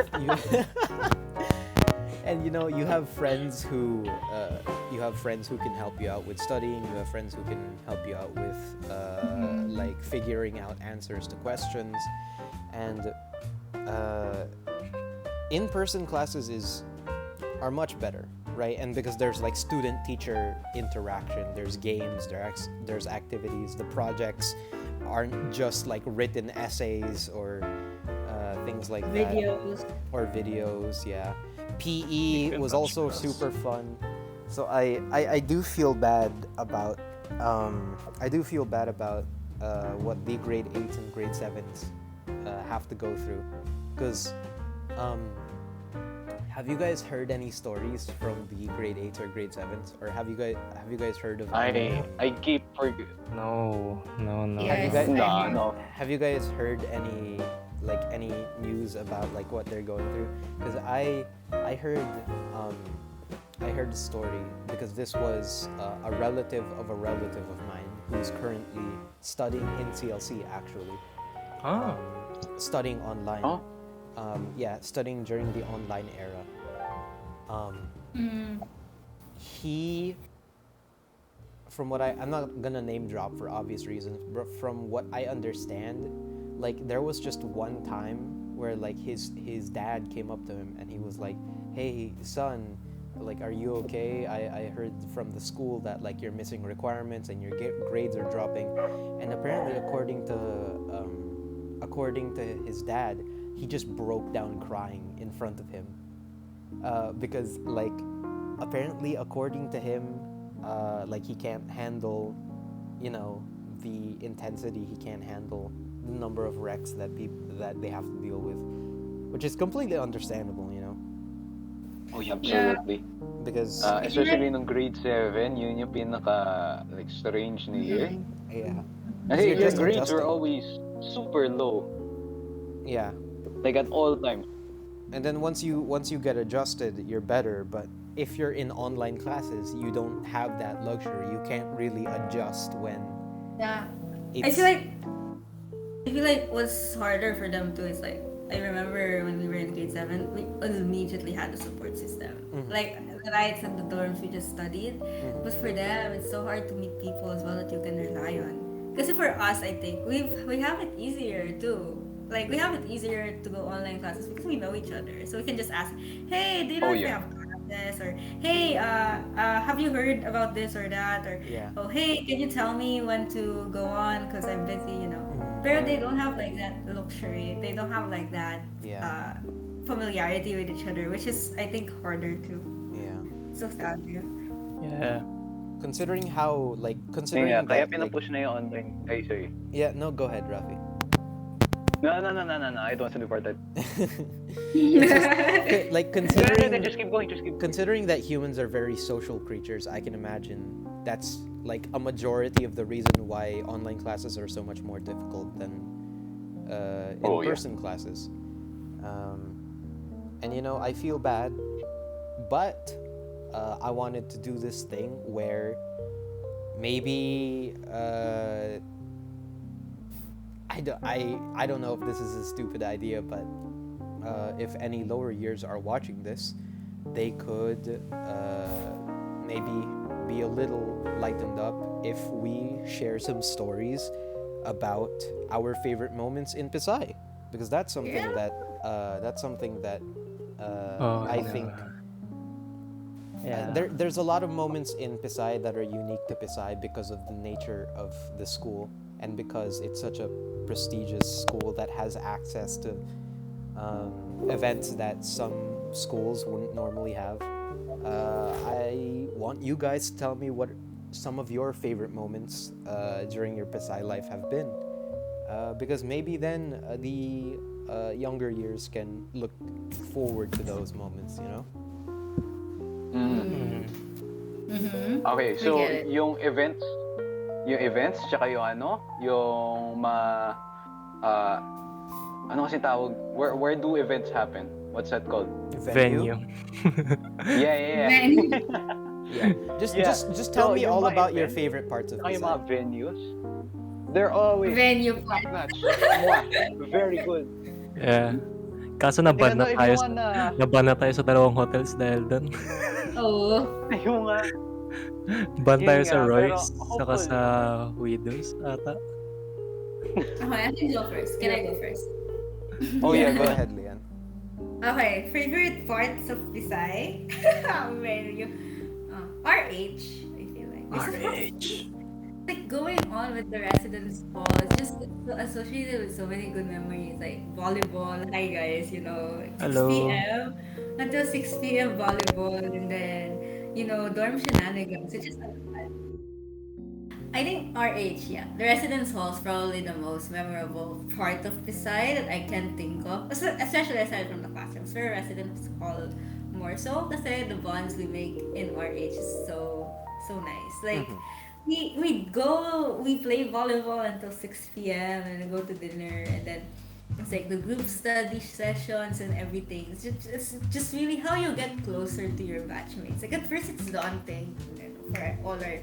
and you know you have friends who can help you out with studying. You have friends who can help you out with like figuring out answers to questions, and in-person classes are much better, right? And because there's like student-teacher interaction, there's games, there's activities. The projects aren't just like written essays or things like that. Videos, yeah. PE was also super fun. So I do feel bad about what the grade 8s and grade 7s have to go through, because have you guys heard any stories from the grade 8s or grade 7s, or have you guys heard of I keep forget. No. Yes. No. have you guys heard any news about like what they're going through? Because I heard a story, because this was a relative of mine who's currently studying in CLC, actually Ah. studying online. Oh? Studying during the online era. He, from what I'm not gonna name drop for obvious reasons, but from what I understand, like there was just one time where like his dad came up to him and he was like, "Hey son, like are you okay? I heard from the school that like you're missing requirements and your grades are dropping." And apparently according to his dad, he just broke down crying in front of him, because like apparently according to him, like he can't handle, you know, the intensity, he can't handle the number of wrecks that they have to deal with, which is completely understandable, you know, Oh, yeah, absolutely. because Especially nung grade 7, yun yung pinaka like strange na year. yeah, And hey, You're your just grades were adjusting. always super low, yeah, like at all times. And then once you get adjusted, you're better. But if you're in online classes, you don't have that luxury. You can't really adjust when Yeah. I it's feel like what's harder for them too is like I remember when we were in grade 7, we immediately had a support system. Like the nights in the dorms we just studied. But for them it's so hard to meet people as well that you can rely on. Because for us I think we have it easier too. Like we have it easier to go online classes because we know each other. So we can just ask, hey, do you know Oh, if we yeah. have this? Or hey, have you heard about this or that? Or yeah. oh, hey, can you tell me when to go on? Because I'm busy, you know. Pero they don't have like that luxury. They don't have like that Yeah. familiarity with each other, which is I think harder too. Yeah. So sad. Yeah. Yeah. Considering how like Yun considering nga, kaya that like, pinapush na yung online. Ay, sorry. yeah, no, go ahead, Rafi. No. I don't want to be part of that. It's just, like No, considering just keep going. considering that humans are very social creatures, I can imagine that's like a majority of the reason why online classes are so much more difficult than in-person classes. And you know, I feel bad, but I wanted to do this thing where maybe I don't know if this is a stupid idea, but if any lower years are watching this, they could maybe be a little lightened up if we share some stories about our favorite moments in Pisay, because that's something that I think Yeah. there's a lot of moments in Pisay that are unique to Pisay because of the nature of the school and because it's such a prestigious school that has access to events that some schools wouldn't normally have. I want you guys to tell me what some of your favorite moments during your Pisay life have been, because maybe then the younger years can look forward to those moments, you know? Okay, so I get it. yung events, tsaka yung ano kasi tawag, where do events happen? What's that called? Venue. Yeah. Yeah. Just tell So, me yung all mga about your events, favorite parts of Yung mga Pisay. venues, they're always Venue top part. notch. Very good. Yeah. Kaso naban na If tayo, you wanna, naban na tayo sa dalawang hotels dahil doon. Oh. yung nga, Ban Yun tayo nga, sa pero Royce, saka hopefully. sa Widows ata. Okay, I can go first. Can I go first? Oh yeah, Go go ahead, Leanne. Okay, favorite parts of Pisay? Venue. RH, I feel like. RH. Like going on with the residence hall, it's just so associated with so many good memories, like volleyball. Hi guys, you know, 6 Hello. p.m. until 6 p.m. volleyball, and then dorm shenanigans. It's just like fun. I think RH, yeah, the residence hall is probably the most memorable part of Pisay that I can think of, especially aside from the classrooms. For residence hall, more so, kasi the bonds we make in RH is so nice. Like. We play volleyball until 6 p.m. and then go to dinner, and then it's like the group study sessions and everything. It's just really how you get closer to your batchmates. Like at first it's daunting, for all our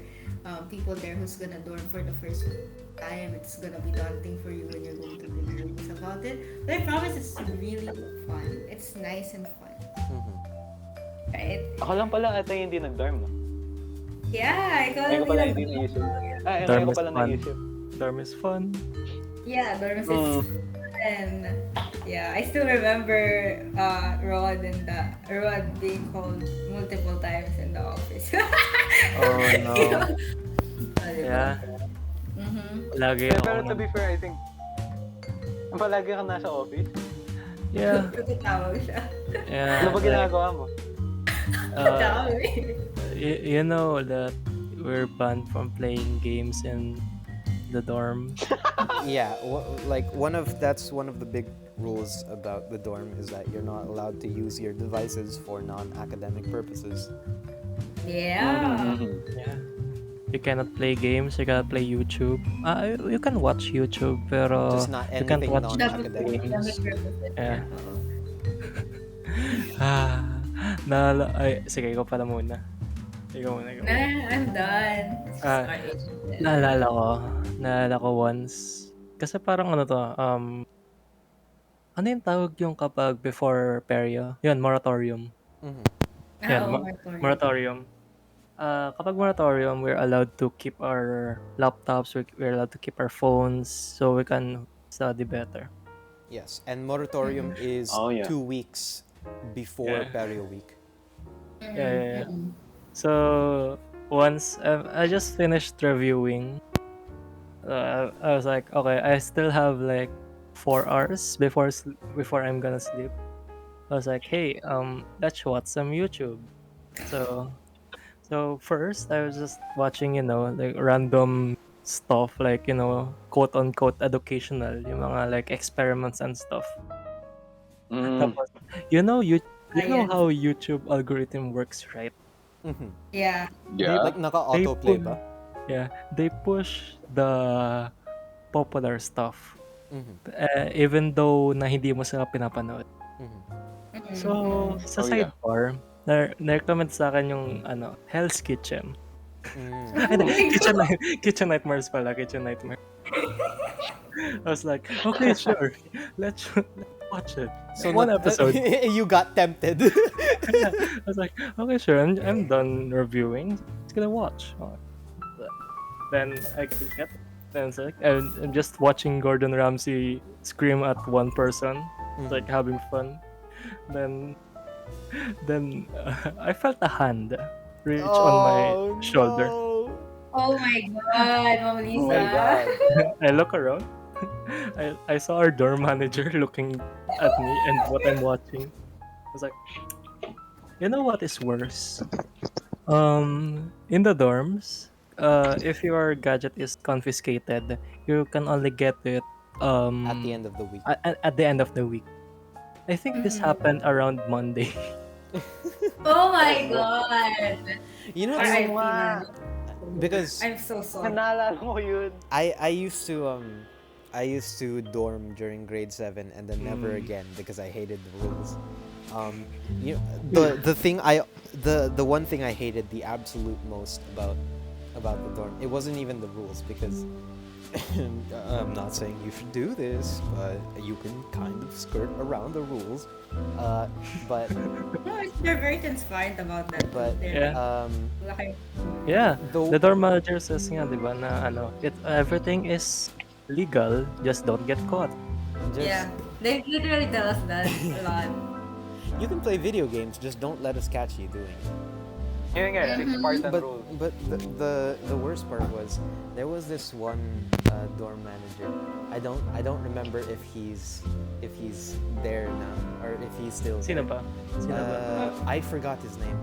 people there who's gonna dorm for the first time. It's gonna be daunting for you when you're going to dinner about it. But I promise it's really fun. It's nice and fun. Right? Ako lang pala ata yung hindi nag-dorm, no? Yeah, Ngayon ko pala hindi naisip. Ngayon ko pala naisip. Dorm is fun. Yeah, dorm is fun. Yeah, I still remember Rod being called multiple times in the office. Oh no. Yeah. Lagi Pero ako to be fair, I think, palagi kang nasa office. Yeah. Tutawag siya. Yeah. Ano ba ginagawa mo? Tutawag. You know that we're banned from playing games in the dorm. Yeah, that's one of the big rules about the dorm is that you're not allowed to use your devices for non-academic purposes. Yeah. Yeah. You cannot play games, you cannot play YouTube. You can watch YouTube, pero Just not you can't anything watch non-academic. games. Yeah. Ah, sige, ikaw pala muna. Ikaw muna. Nah, I'm done. It's just Ah, our age. naalala ko. Naalala ko once. Kasi parang ano to, ano yung tawag yung kapag before peryo? Yun, moratorium. Mhm. Yan, Oo, Martori. moratorium. Kapag moratorium, we're allowed to keep our laptops, we're allowed to keep our phones so we can study better. Yes, and moratorium is Oh, yeah. 2 weeks before Yeah. Perio Week. Yeah. So once I just finished reviewing, I was like, okay, I still have like 4 hours before I'm gonna sleep. I was like, hey, let's watch some YouTube. So first I was just watching, like random stuff, like quote unquote educational, yung mga like experiments and stuff. Mm. Tapos, you know Yes. how YouTube algorithm works, right? Mhm. Yeah. They, Yeah. Like they naka-autoplay pu- ba? yeah, they push the popular stuff, Mhm. even though na hindi mo sila pinapanood. Mhm. So, sa Oh, yeah. sidebar, na-recommend sa akin yung Hell's Kitchen. Mm. Oh my God. Kitchen Nightmares pala, Kitchen Nightmares. I was like, okay, sure. Let's watch it. So One episode. you got tempted. I was like, okay, sure. I'm done reviewing. Just gonna watch. Then I click it. Then it's like, I'm just watching Gordon Ramsay scream at one person, like having fun. Then I felt a hand reach on my shoulder. No. Oh my God, Mom Oh Lisa. my god. I look around. I saw our dorm manager looking at me and what I'm watching. I was like, you know what is worse? In the dorms, if your gadget is confiscated, you can only get it At the end of the week. at the end of the week. I think this happened around Monday. Oh my God. You know, RIP Oo nga. man. because I'm so sorry. Naalala ko yun. I used to dorm during grade 7 and then never again because I hated the rules. You the one thing I hated the absolute most about the dorm, it wasn't even the rules, because I'm not saying you should do this, but you can kind of skirt around the rules. But No, they're very transparent about that. but They're Yeah. like, Yeah, Though- the dorm manager says nga, di ba, na everything is legal, just don't get caught. just, yeah, they literally tell us that a lot. you can play video games, just don't let us catch you doing it. Yun nga, like Spartan But rule. the worst part was there was this one dorm manager. I don't remember if he's there now or if he's still Sino there. ba? Sino ba? I forgot his name.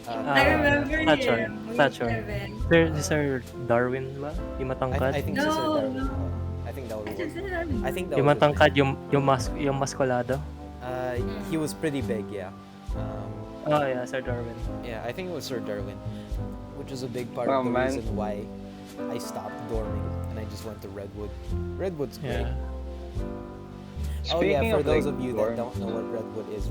I remember Thatcher. him. Thatcher. Grade 7. Sir Darwin ba? Yung matangkad? I think so, Sir No, Darwin. no. I think that was That's one. just I think that Yung was his matangkad, yung maskulado? name. He was pretty big, yeah. Oh yeah, Sir Darwin. Yeah, I think it was Sir Darwin, which is a big part Oh, of the man. reason why I stopped dorming and I just went to Redwood. Redwood's great. Yeah. Oh yeah, Speaking for of, those like, of you dorm- that don't know what Redwood is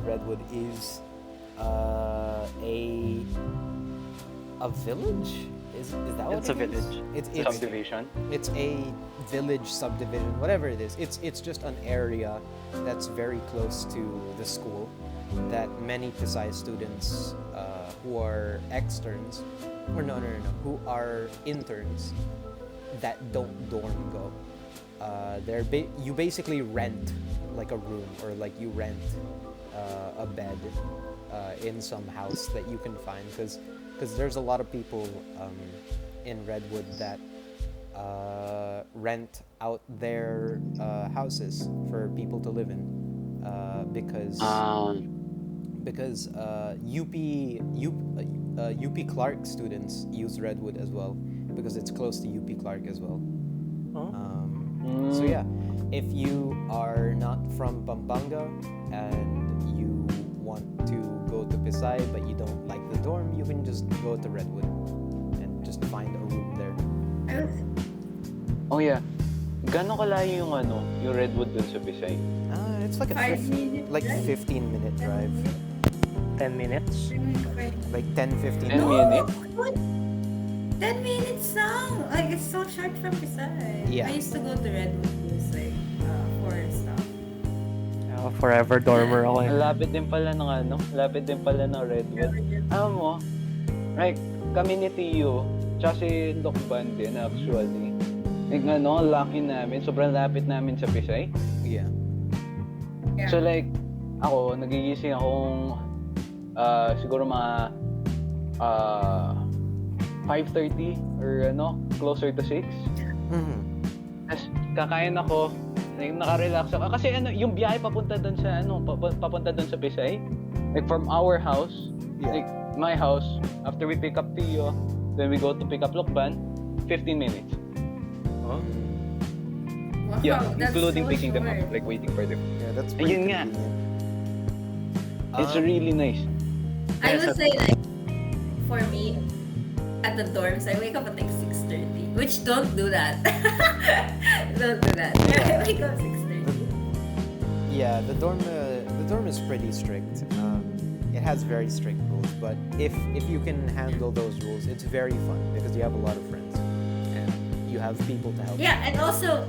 a village? Is that what It's a it is? village. It's Subdivision. it's a village subdivision, whatever it is. It's just an area that's very close to the school that many Pisay students who are externs, or no, who are interns that don't dorm go. You basically rent like a room, or like you rent a bed in some house that you can find, because there's a lot of people in Redwood that rent out their houses for people to live in, because UP Clark students use Redwood as well, because it's close to UP Clark as well. Oh. So yeah, if you are not from Pampanga and you want to go to Pisay but you don't like the dorm, you can just go to Redwood and just find a room there. Oh yeah. Gano'ng kalayo yung yung redwood dun sa Pisay? It's like a 15-minute drive. 10 minutes? Like 10-15 10 minutes. minutes? 10 minutes lang! Like, it's so short from Pisay. Yeah. I used to go to Redwood Hills, like, for stuff. Forever dormer ako eh. Ang lapit din pala ng redwood. Alam mo, like, kami ni Tio, tsaka si Lokban din actually. Like, lucky namin, sobrang lapit namin sa Pisay. Yeah. So like, ako, nagigising akong siguro mga 5:30 or closer to 6. Mm-hmm. Tapos kakain ako, like, naka-relax ako. Kasi yung biyahe papunta doon sa papunta doon sa Pisay. Like from our house, like my house, after we pick up Tio, then we go to pick up Lokban, 15 minutes. Oh. Wow, Yeah, that's including so picking them short. up, like waiting for them. Yeah, that's pretty Ayun nga. convenient. It's really nice. I would say, like, for me, at the dorms, I wake up at like 6:30. Which, don't do that. Don't do that. I wake up 6:30. Yeah, the dorm is pretty strict. It has very strict rules, but if you can handle those rules, it's very fun because you have a lot of friends and you have people to help. Yeah, and also,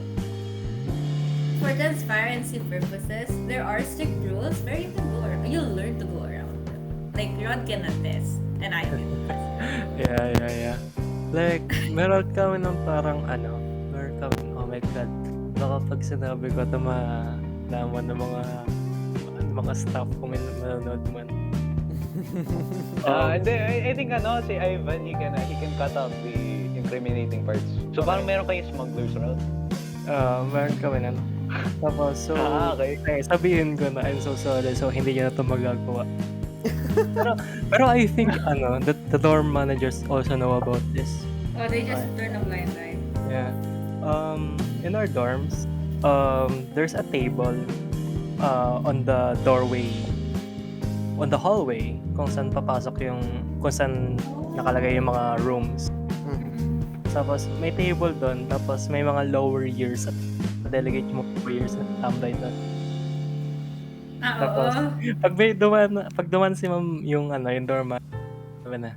for transparency purposes, there are strict rules where you can go around. You'll learn to go around them. Like, Rod can attest, and I can attest. Yeah. Like, meron kami ng parang meron kami, oh my god, baka pag sinabi ko ito malaman ng mga staff kung may manonood man. And then, I think si Ivan, he can cut out the incriminating parts. So parang meron kayong smuggler's route. Meron kami tapos so okay. Sabihin ko na I'm so sorry, so hindi niya na ito magagawa. pero I think the dorm managers also know about this. Oh, they just turn a blind eye. Yeah. In our dorms, there's a table on the doorway, on the hallway, kung saan nakalagay yung mga rooms. Tapos may table doon, tapos may mga lower years at delegate yung mga lower years na tambay doon. Tapos pag duman si ma'am yung dorm, sabi na,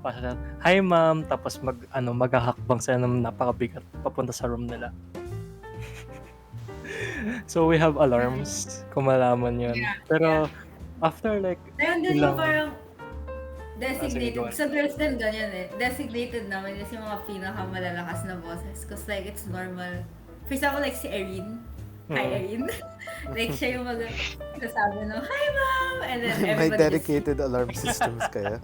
pasok na, hi ma'am, tapos maghahakbang sila ng napakabigat papunta sa room nila. So we have alarms kung malaman yun. Pero after like Ayun din yung parang designated. Sige, Sa girls din ganyan eh. Designated naman yung mga pinakamalalakas na boses. Cause like it's normal. For example, like si Erin. Hi Erin. Like siya yung magsasabi ng, hi ma'am! And then May everybody dedicated alarm systems kaya.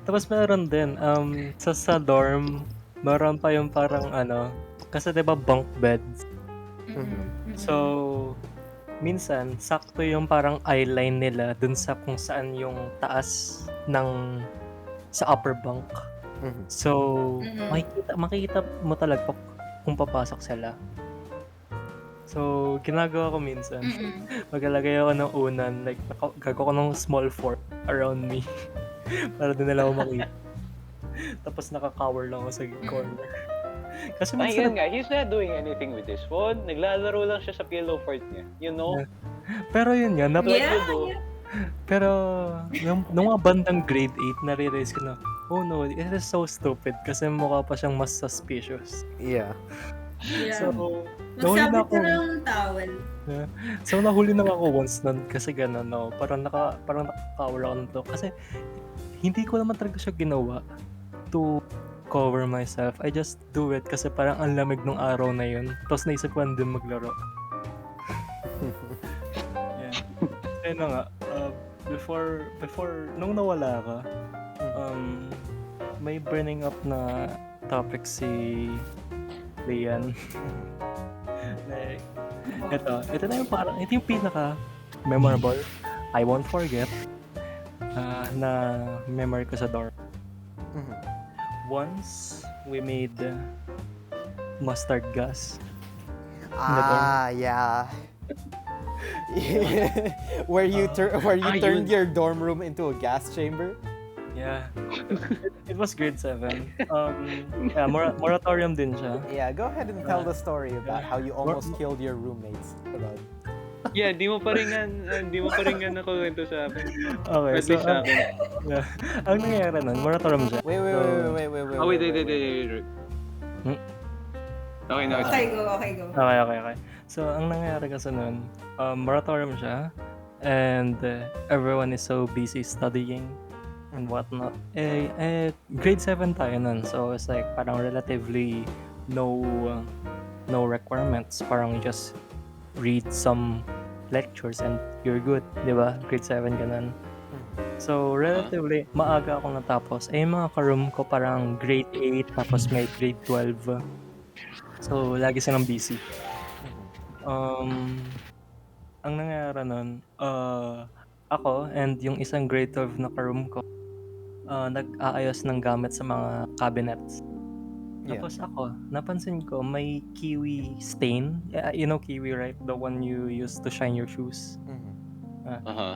Tapos meron din sa dorm, meron pa yung parang kasi 'di ba bunk beds. So minsan sakto yung parang eyeline nila dun sa kung saan yung taas ng sa upper bunk. So makikita mo talaga kung papasok sila. So ginagawa ko minsan, maglalagay ako ng unan, like gagawa ko ng small fort around me para din nila ako makita. Tapos naka-cover lang ako sa corner. Kasi Ayun nga, he's not doing anything with his phone. Naglalaro lang siya sa pillow fort niya. You know? Pero yun nga, pero nung mga bandang grade 8, nare-realize ko na, oh no, it is so stupid kasi mukha pa siyang mas suspicious. Yeah. Yeah. So, magsabi ka ng towel. Yeah. So nahuli na ako once kasi gano'n, no? Parang naka-cover ako nito. Kasi hindi ko naman talaga siya ginawa to cover myself. I just do it kasi parang ang lamig nung araw na yun. Tapos naisip ko din maglaro. Yeah. Ayun na nga, before nung nawala ka, may burning up na topic si Lian. Like, ito na yung parang, ito yung pinaka memorable, I won't forget, na memory ko sa dorm. Once, we made mustard gas. Yeah. Where you turned your dorm room into a gas chamber? Yeah. It was grade 7. Yeah, moratorium din siya. Yeah, go ahead and tell the story about how you almost Mor- killed your roommates. Rod. Yeah, di mo pa rin nga nakuwento sa akin. Okay, At so least sa akin. yeah, ang nangyayari nun, moratorium siya. Wait. Oh, wait. Hmm? Okay, no. Okay, go. Okay. So, ang nangyayari kasi nun, moratorium siya, and everyone is so busy studying and whatnot. Grade 7 tayo nun, so it's like parang relatively no requirements. Parang just read some lectures and you're good, di ba? Grade 7 ganun. So, relatively, maaga ako natapos. Yung mga ka-room ko parang grade 8, tapos may grade 12. So, lagi silang busy. Ang nangyayari nun, ako and yung isang grade 12 na ka-room ko, nag-aayos ng gamit sa mga cabinets. Yeah. Tapos ako, napansin ko may kiwi stain. You know kiwi, right? The one you use to shine your shoes.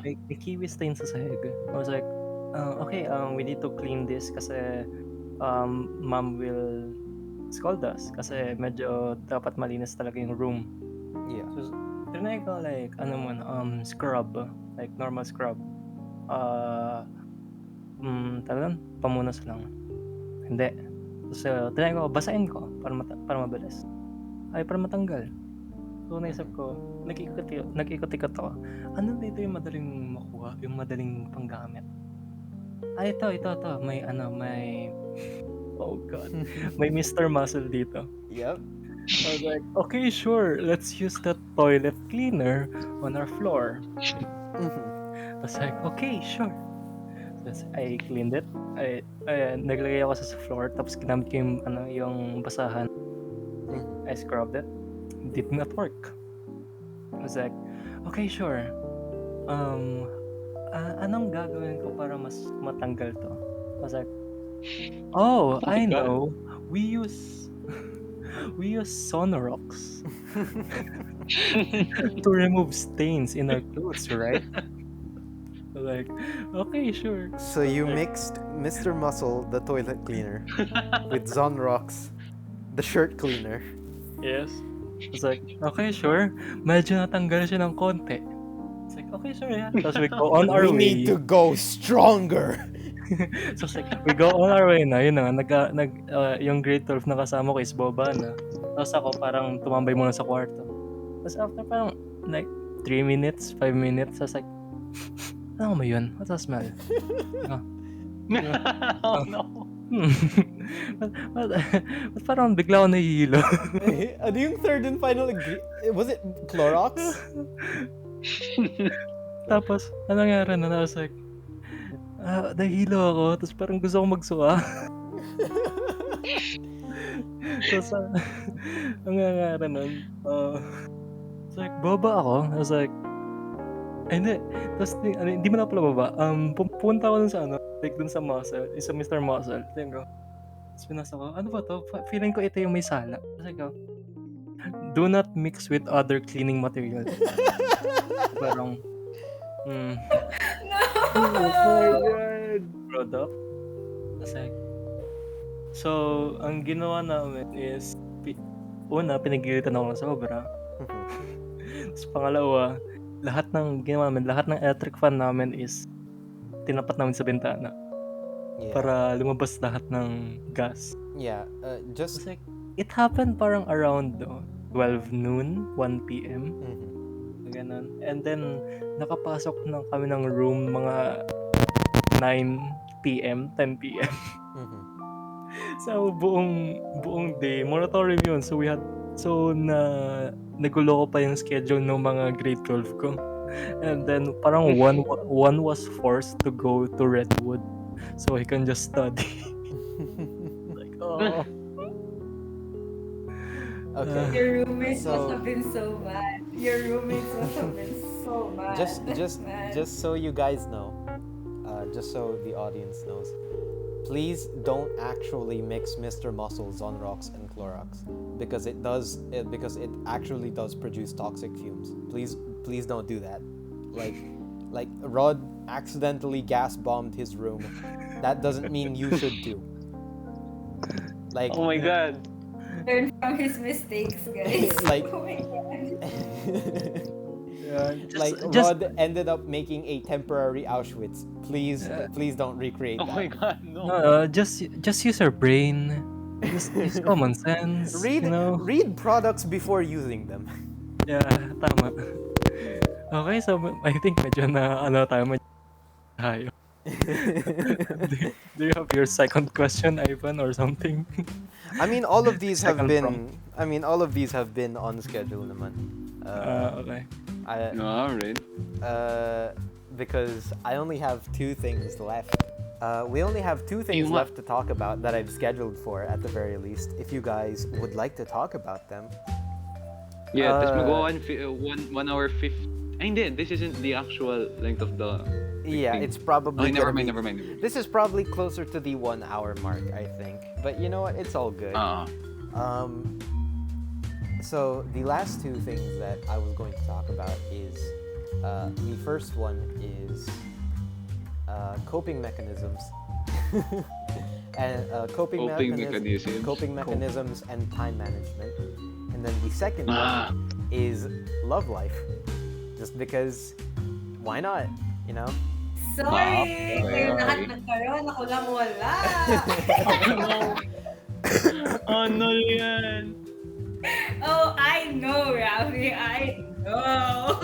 May kiwi stain sa sahig. I was like, okay, we need to clean this kasi mom will scold us kasi medyo dapat malinis talaga yung room. Yeah. So, trinay ko like, scrub. Like normal scrub. Talagang pamunas lang. Hindi. So, trinay ko, basahin ko para mabilis. Para matanggal. So, naisip ko, nag-ikot-ikot ako. Ano ba ito yung madaling makuha? Yung madaling panggamit? Ito. May, oh God. May Mr. Muscle dito. Yep. I was like, okay, sure. Let's use the toilet cleaner on our floor. I was like, okay, sure. So, I cleaned it. Naglagay ako sa floor, tapos ginamit ko yung basahan. I scrubbed it. Did not work. I was like, okay, sure. Anong gagawin ko para mas matanggal to? I was like, oh, I know. We use Sonorox to remove stains in our clothes, right? Like, okay, sure. So you mixed Mr. Muscle, the toilet cleaner, with Zonrox, the shirt cleaner. Yes. It's like, okay, sure. Medyo natanggal siya ng konti. It's like, okay, sure, yeah. Tapos we go on our We way. need to go stronger. So it's like, we go on our way na. Yun na, yung grade 12 na kasama ko is boba na. Tapos ako parang tumambay muna sa kwarto. Tapos after parang like 3 minutes, 5 minutes, I was like, ano mo yun? What's that smell? Oh no. Ba't parang bigla ako nahihilo? Ano yung third and final was it Clorox? Tapos, ano nangyari na? I was like, nahihilo ako. Tapos parang gusto ko magsuka. Tapos, ang nangyari nun, it's like, baba ako. I was like, hindi. Tapos, hindi mo na pala baba. Pupunta ako dun sa like dun sa muscle, isa Mr. Muscle. Tingnan ko. Tapos pinasa ko, ano ba to? Feeling ko ito yung may sala. Tapos ko, do not mix with other cleaning materials. Parang, No! product. Tapos so, ang ginawa namin is, una, pinagilitan ako ng sobra. Tapos pangalawa, lahat ng electric fan namin is tinapat namin sa bintana para lumabas lahat ng gas. Yeah, just It's like, it happened parang around 12 noon, 1 p.m. Ganun. And then, nakapasok na kami ng room mga 9 p.m., 10 p.m. So, buong day, moratorium yun. So, nagulo ko pa yung schedule ng mga grade 12 ko. And then, parang one was forced to go to Redwood so he can just study. Like, oh. okay. Your roommates So- must have been so mad. Just so you guys know, just so the audience knows, please don't actually mix Mr. Muscle, Zonrox, and Clorox because it actually does produce toxic fumes. Please don't do that. Like Rod accidentally gas bombed his room. That doesn't mean you should too. Like Oh my god. Learn from his mistakes, guys. Like- Oh my god. Yeah, like just Rod ended up making a temporary Auschwitz. Please don't recreate Oh that. my god, no. just use your brain. Just use common sense. Read You know. read products before using them. Yeah, tama. Okay, so I think medyo na ano tayo tayo. Do you have your second question, Ivan, or something? I mean, all of these have Second been. I mean, all of these have been on schedule, naman. Okay. No, alright. Because I only have 2 things left. We only have 2 things what? left to talk about that I've scheduled for at the very least. If you guys would like to talk about them. Yeah, this Uh, mag 1 hour 50. Ay, hindi. This isn't the actual length of the. Yeah, thing. it's probably. Okay, never gonna mind. be- This is probably closer to the 1 hour mark, I think. But you know what? It's all good. So the last 2 things that I was going to talk about is the first one is coping mechanisms. And Coping mechanisms. coping mechanisms and time management. And then the second one is love life. Just because, why not? You know? Sorry! Wow. Kayo lahat nagkaroon, ako lang wala. Ano yan? Oh, I know, Rafi. I know.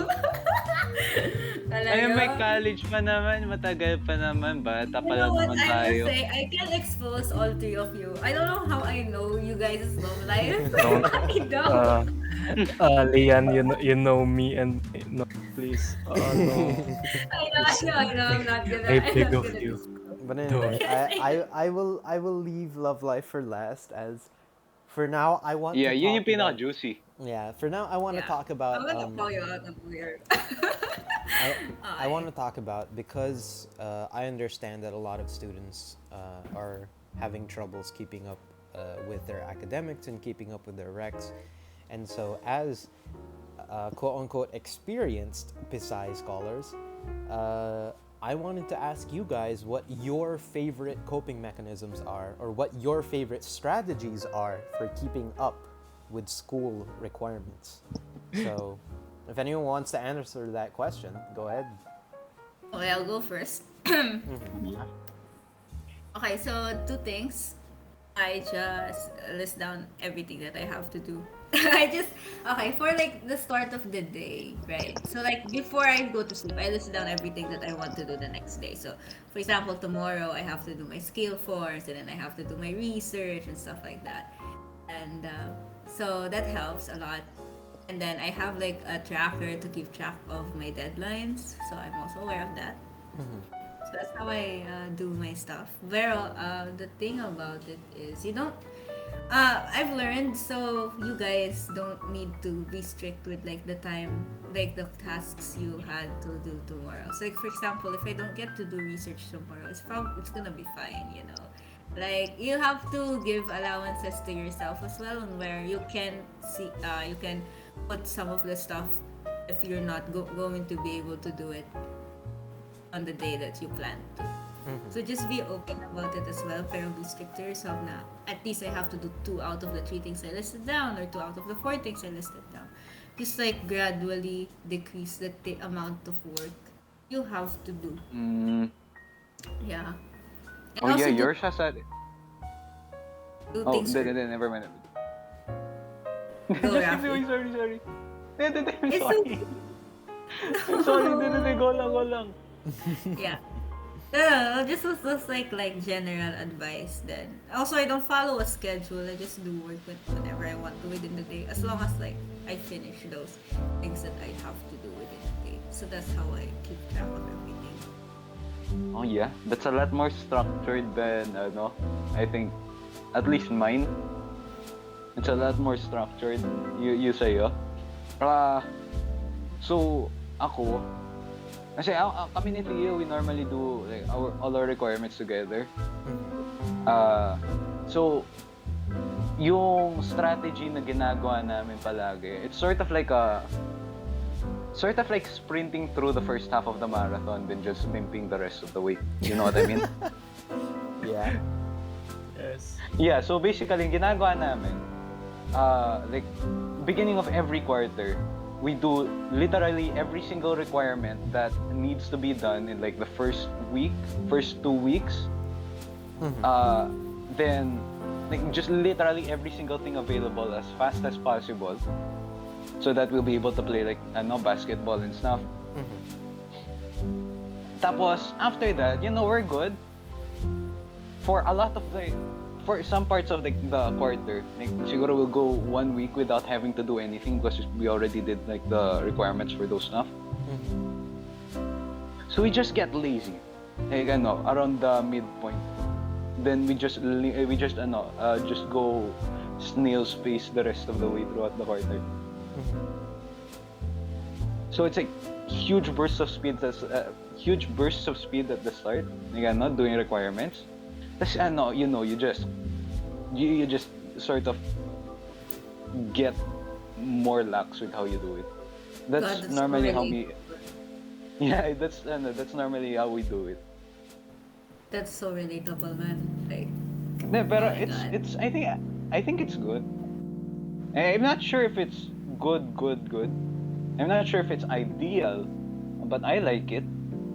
Talaga? Ay, may college pa naman. Matagal pa naman. Bata pa You lang know what naman I tayo. will say? I can expose all 3 of you. I don't know how I know you guys' love life. Don't. I don't. Lian, you know me and no, please. No. I know. I'm not gonna. I I'm beg not of gonna you. disclose. But anyway, I will leave love life for last, as for now I want Yeah, to yun talk yung about, pinaka-juicy. yeah, for now I want to Yeah. talk about I'm gonna call you out on weird. I want to talk about, because I understand that a lot of students are having troubles keeping up with their academics and keeping up with their recs. And so, as quote-unquote experienced Pisay scholars, I wanted to ask you guys what your favorite coping mechanisms are, or what your favorite strategies are for keeping up with school requirements. So, if anyone wants to answer that question, go ahead. Okay, I'll go first. Okay, so 2 things. I just list down everything that I have to do. Okay, for like the start of the day, right? So like before I go to sleep, I list down everything that I want to do the next day. So for example, tomorrow I have to do my skill force, and then I have to do my research and stuff like that. And so that helps a lot. And then I have like a tracker to keep track of my deadlines, so I'm also aware of that. So that's how I do my stuff. Pero the thing about it is you don't. I've learned, so you guys don't need to be strict with like the time, like the tasks you had to do tomorrow. So like for example, if I don't get to do research tomorrow, it's gonna be fine, you know. Like you have to give allowances to yourself as well, on where you can see, you can put some of the stuff if you're not going to be able to do it on the day that you plan to. So just be open about it as well, pero be strict to yourself na at least I have to do 2 out of the 3 things I listed down, or 2 out of the 4 things I listed down. Just like gradually decrease the amount of work you have to do. Yeah. And Oh also yeah, do- yours has that. do Oh, things for- never mind. Go, Rafi. Sorry. I'm It's sorry. I'm sorry. Go lang. Yeah. No, this was just like general advice then. Also, I don't follow a schedule. I just do work whenever I want to within the day, as long as like I finish those things that I have to do within the day. So that's how I keep track of everything. Oh yeah, that's a lot more structured than I think, at least mine. It's a lot more structured. You say so ako, kasi kami ni Theo, we normally do like all our requirements together. So yung strategy na ginagawa namin palagi, it's sort of like sort of like sprinting through the first half of the marathon, then just limping the rest of the way. You know what I mean? Yeah. Yes. Yeah, so basically, ginagawa namin, like, beginning of every quarter, we do literally every single requirement that needs to be done in like the first 2 weeks. Then, like, just literally every single thing available as fast as possible, so that we'll be able to play like basketball and stuff. Tapos after that, we're good. For a lot of for some parts of the quarter, like siguro we'll go 1 week without having to do anything because we already did like the requirements for those stuff. So we just get lazy, like around the midpoint. Then we just go snail's pace the rest of the way throughout the quarter. So it's like huge bursts of speed at the start. Like not doing requirements. That's you just sort of get more lax with how you do it. That's normally how we. Yeah, that's normally how we do it. That's so relatable, man. Like, Yeah, pero oh my God. it's I think it's good. I'm not sure if it's good. I'm not sure if it's ideal, but I like it.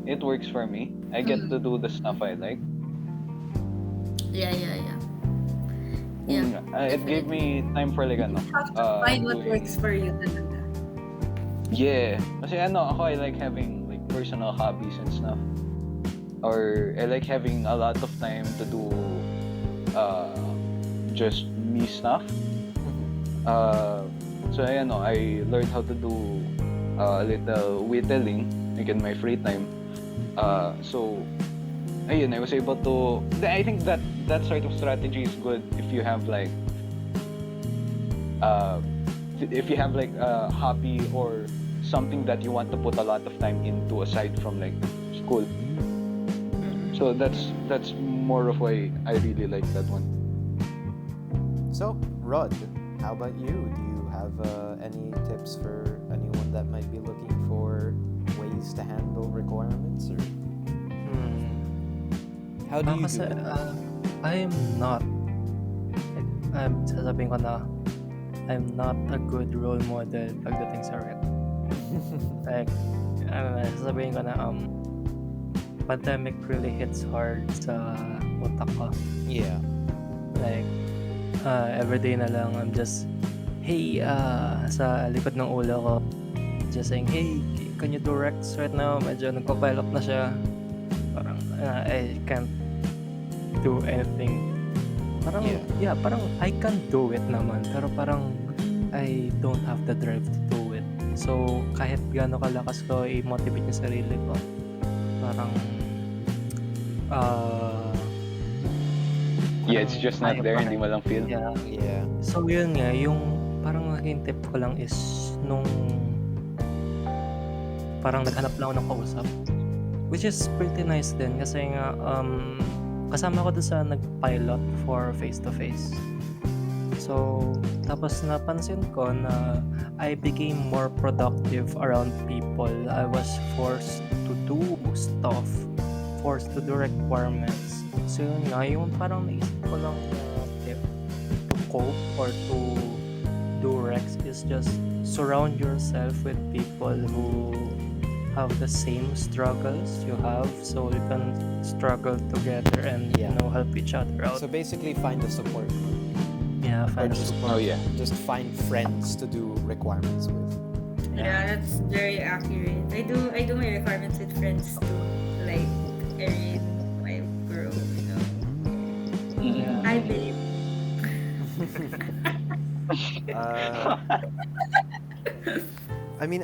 It works for me. I get to do the stuff I like. Yeah. It gave me time for like You have to find what works for you talaga. Yeah. Kasi ako I like having like personal hobbies and stuff. Or I like having a lot of time to do just me stuff. So I learned how to do a little whittling like in my free time. So ayun, I was able to. I think that sort of strategy is good if you have like a hobby or something that you want to put a lot of time into aside from like school. So that's more of why I really like that one. So, Rod, how about you? Do you have any tips for anyone that might be looking for ways to handle requirements, or how do you Kasi, do it? I'm not, sasabihin ko na, I'm not a good role model pagdating sa rec. Like, sasabihin ko na, pandemic really hits hard sa utak ko. Yeah. Like, everyday na lang, I'm just, hey, sa likod ng ulo ko, just saying, hey, can you do recs right now? Medyo nagpa-pile up na siya. Parang, I can't do anything. Parang, parang I can do it naman, pero parang I don't have the drive to do it. So, kahit gaano kalakas ko i-motivate yung sarili ko, parang, it's just not there, hindi mo lang feel. Yeah. So, yun nga, yung parang naging tip ko lang is nung parang naghanap lang ako ng kausap. Which is pretty nice din kasi nga kasama ko doon sa nag-pilot for face-to-face. So, tapos napansin ko na I became more productive around people. I was forced to do stuff, forced to do requirements. So, yun nga, yung parang naisip ko lang na tip to cope or to do recs is just surround yourself with people who have the same struggles you have, so you can struggle together and help each other out. So basically, find a support group. Yeah, find a support. Just find friends to do requirements with. Yeah, that's very accurate. I do my requirements with friends too. Like, I read my group, Yeah. I believe. I mean,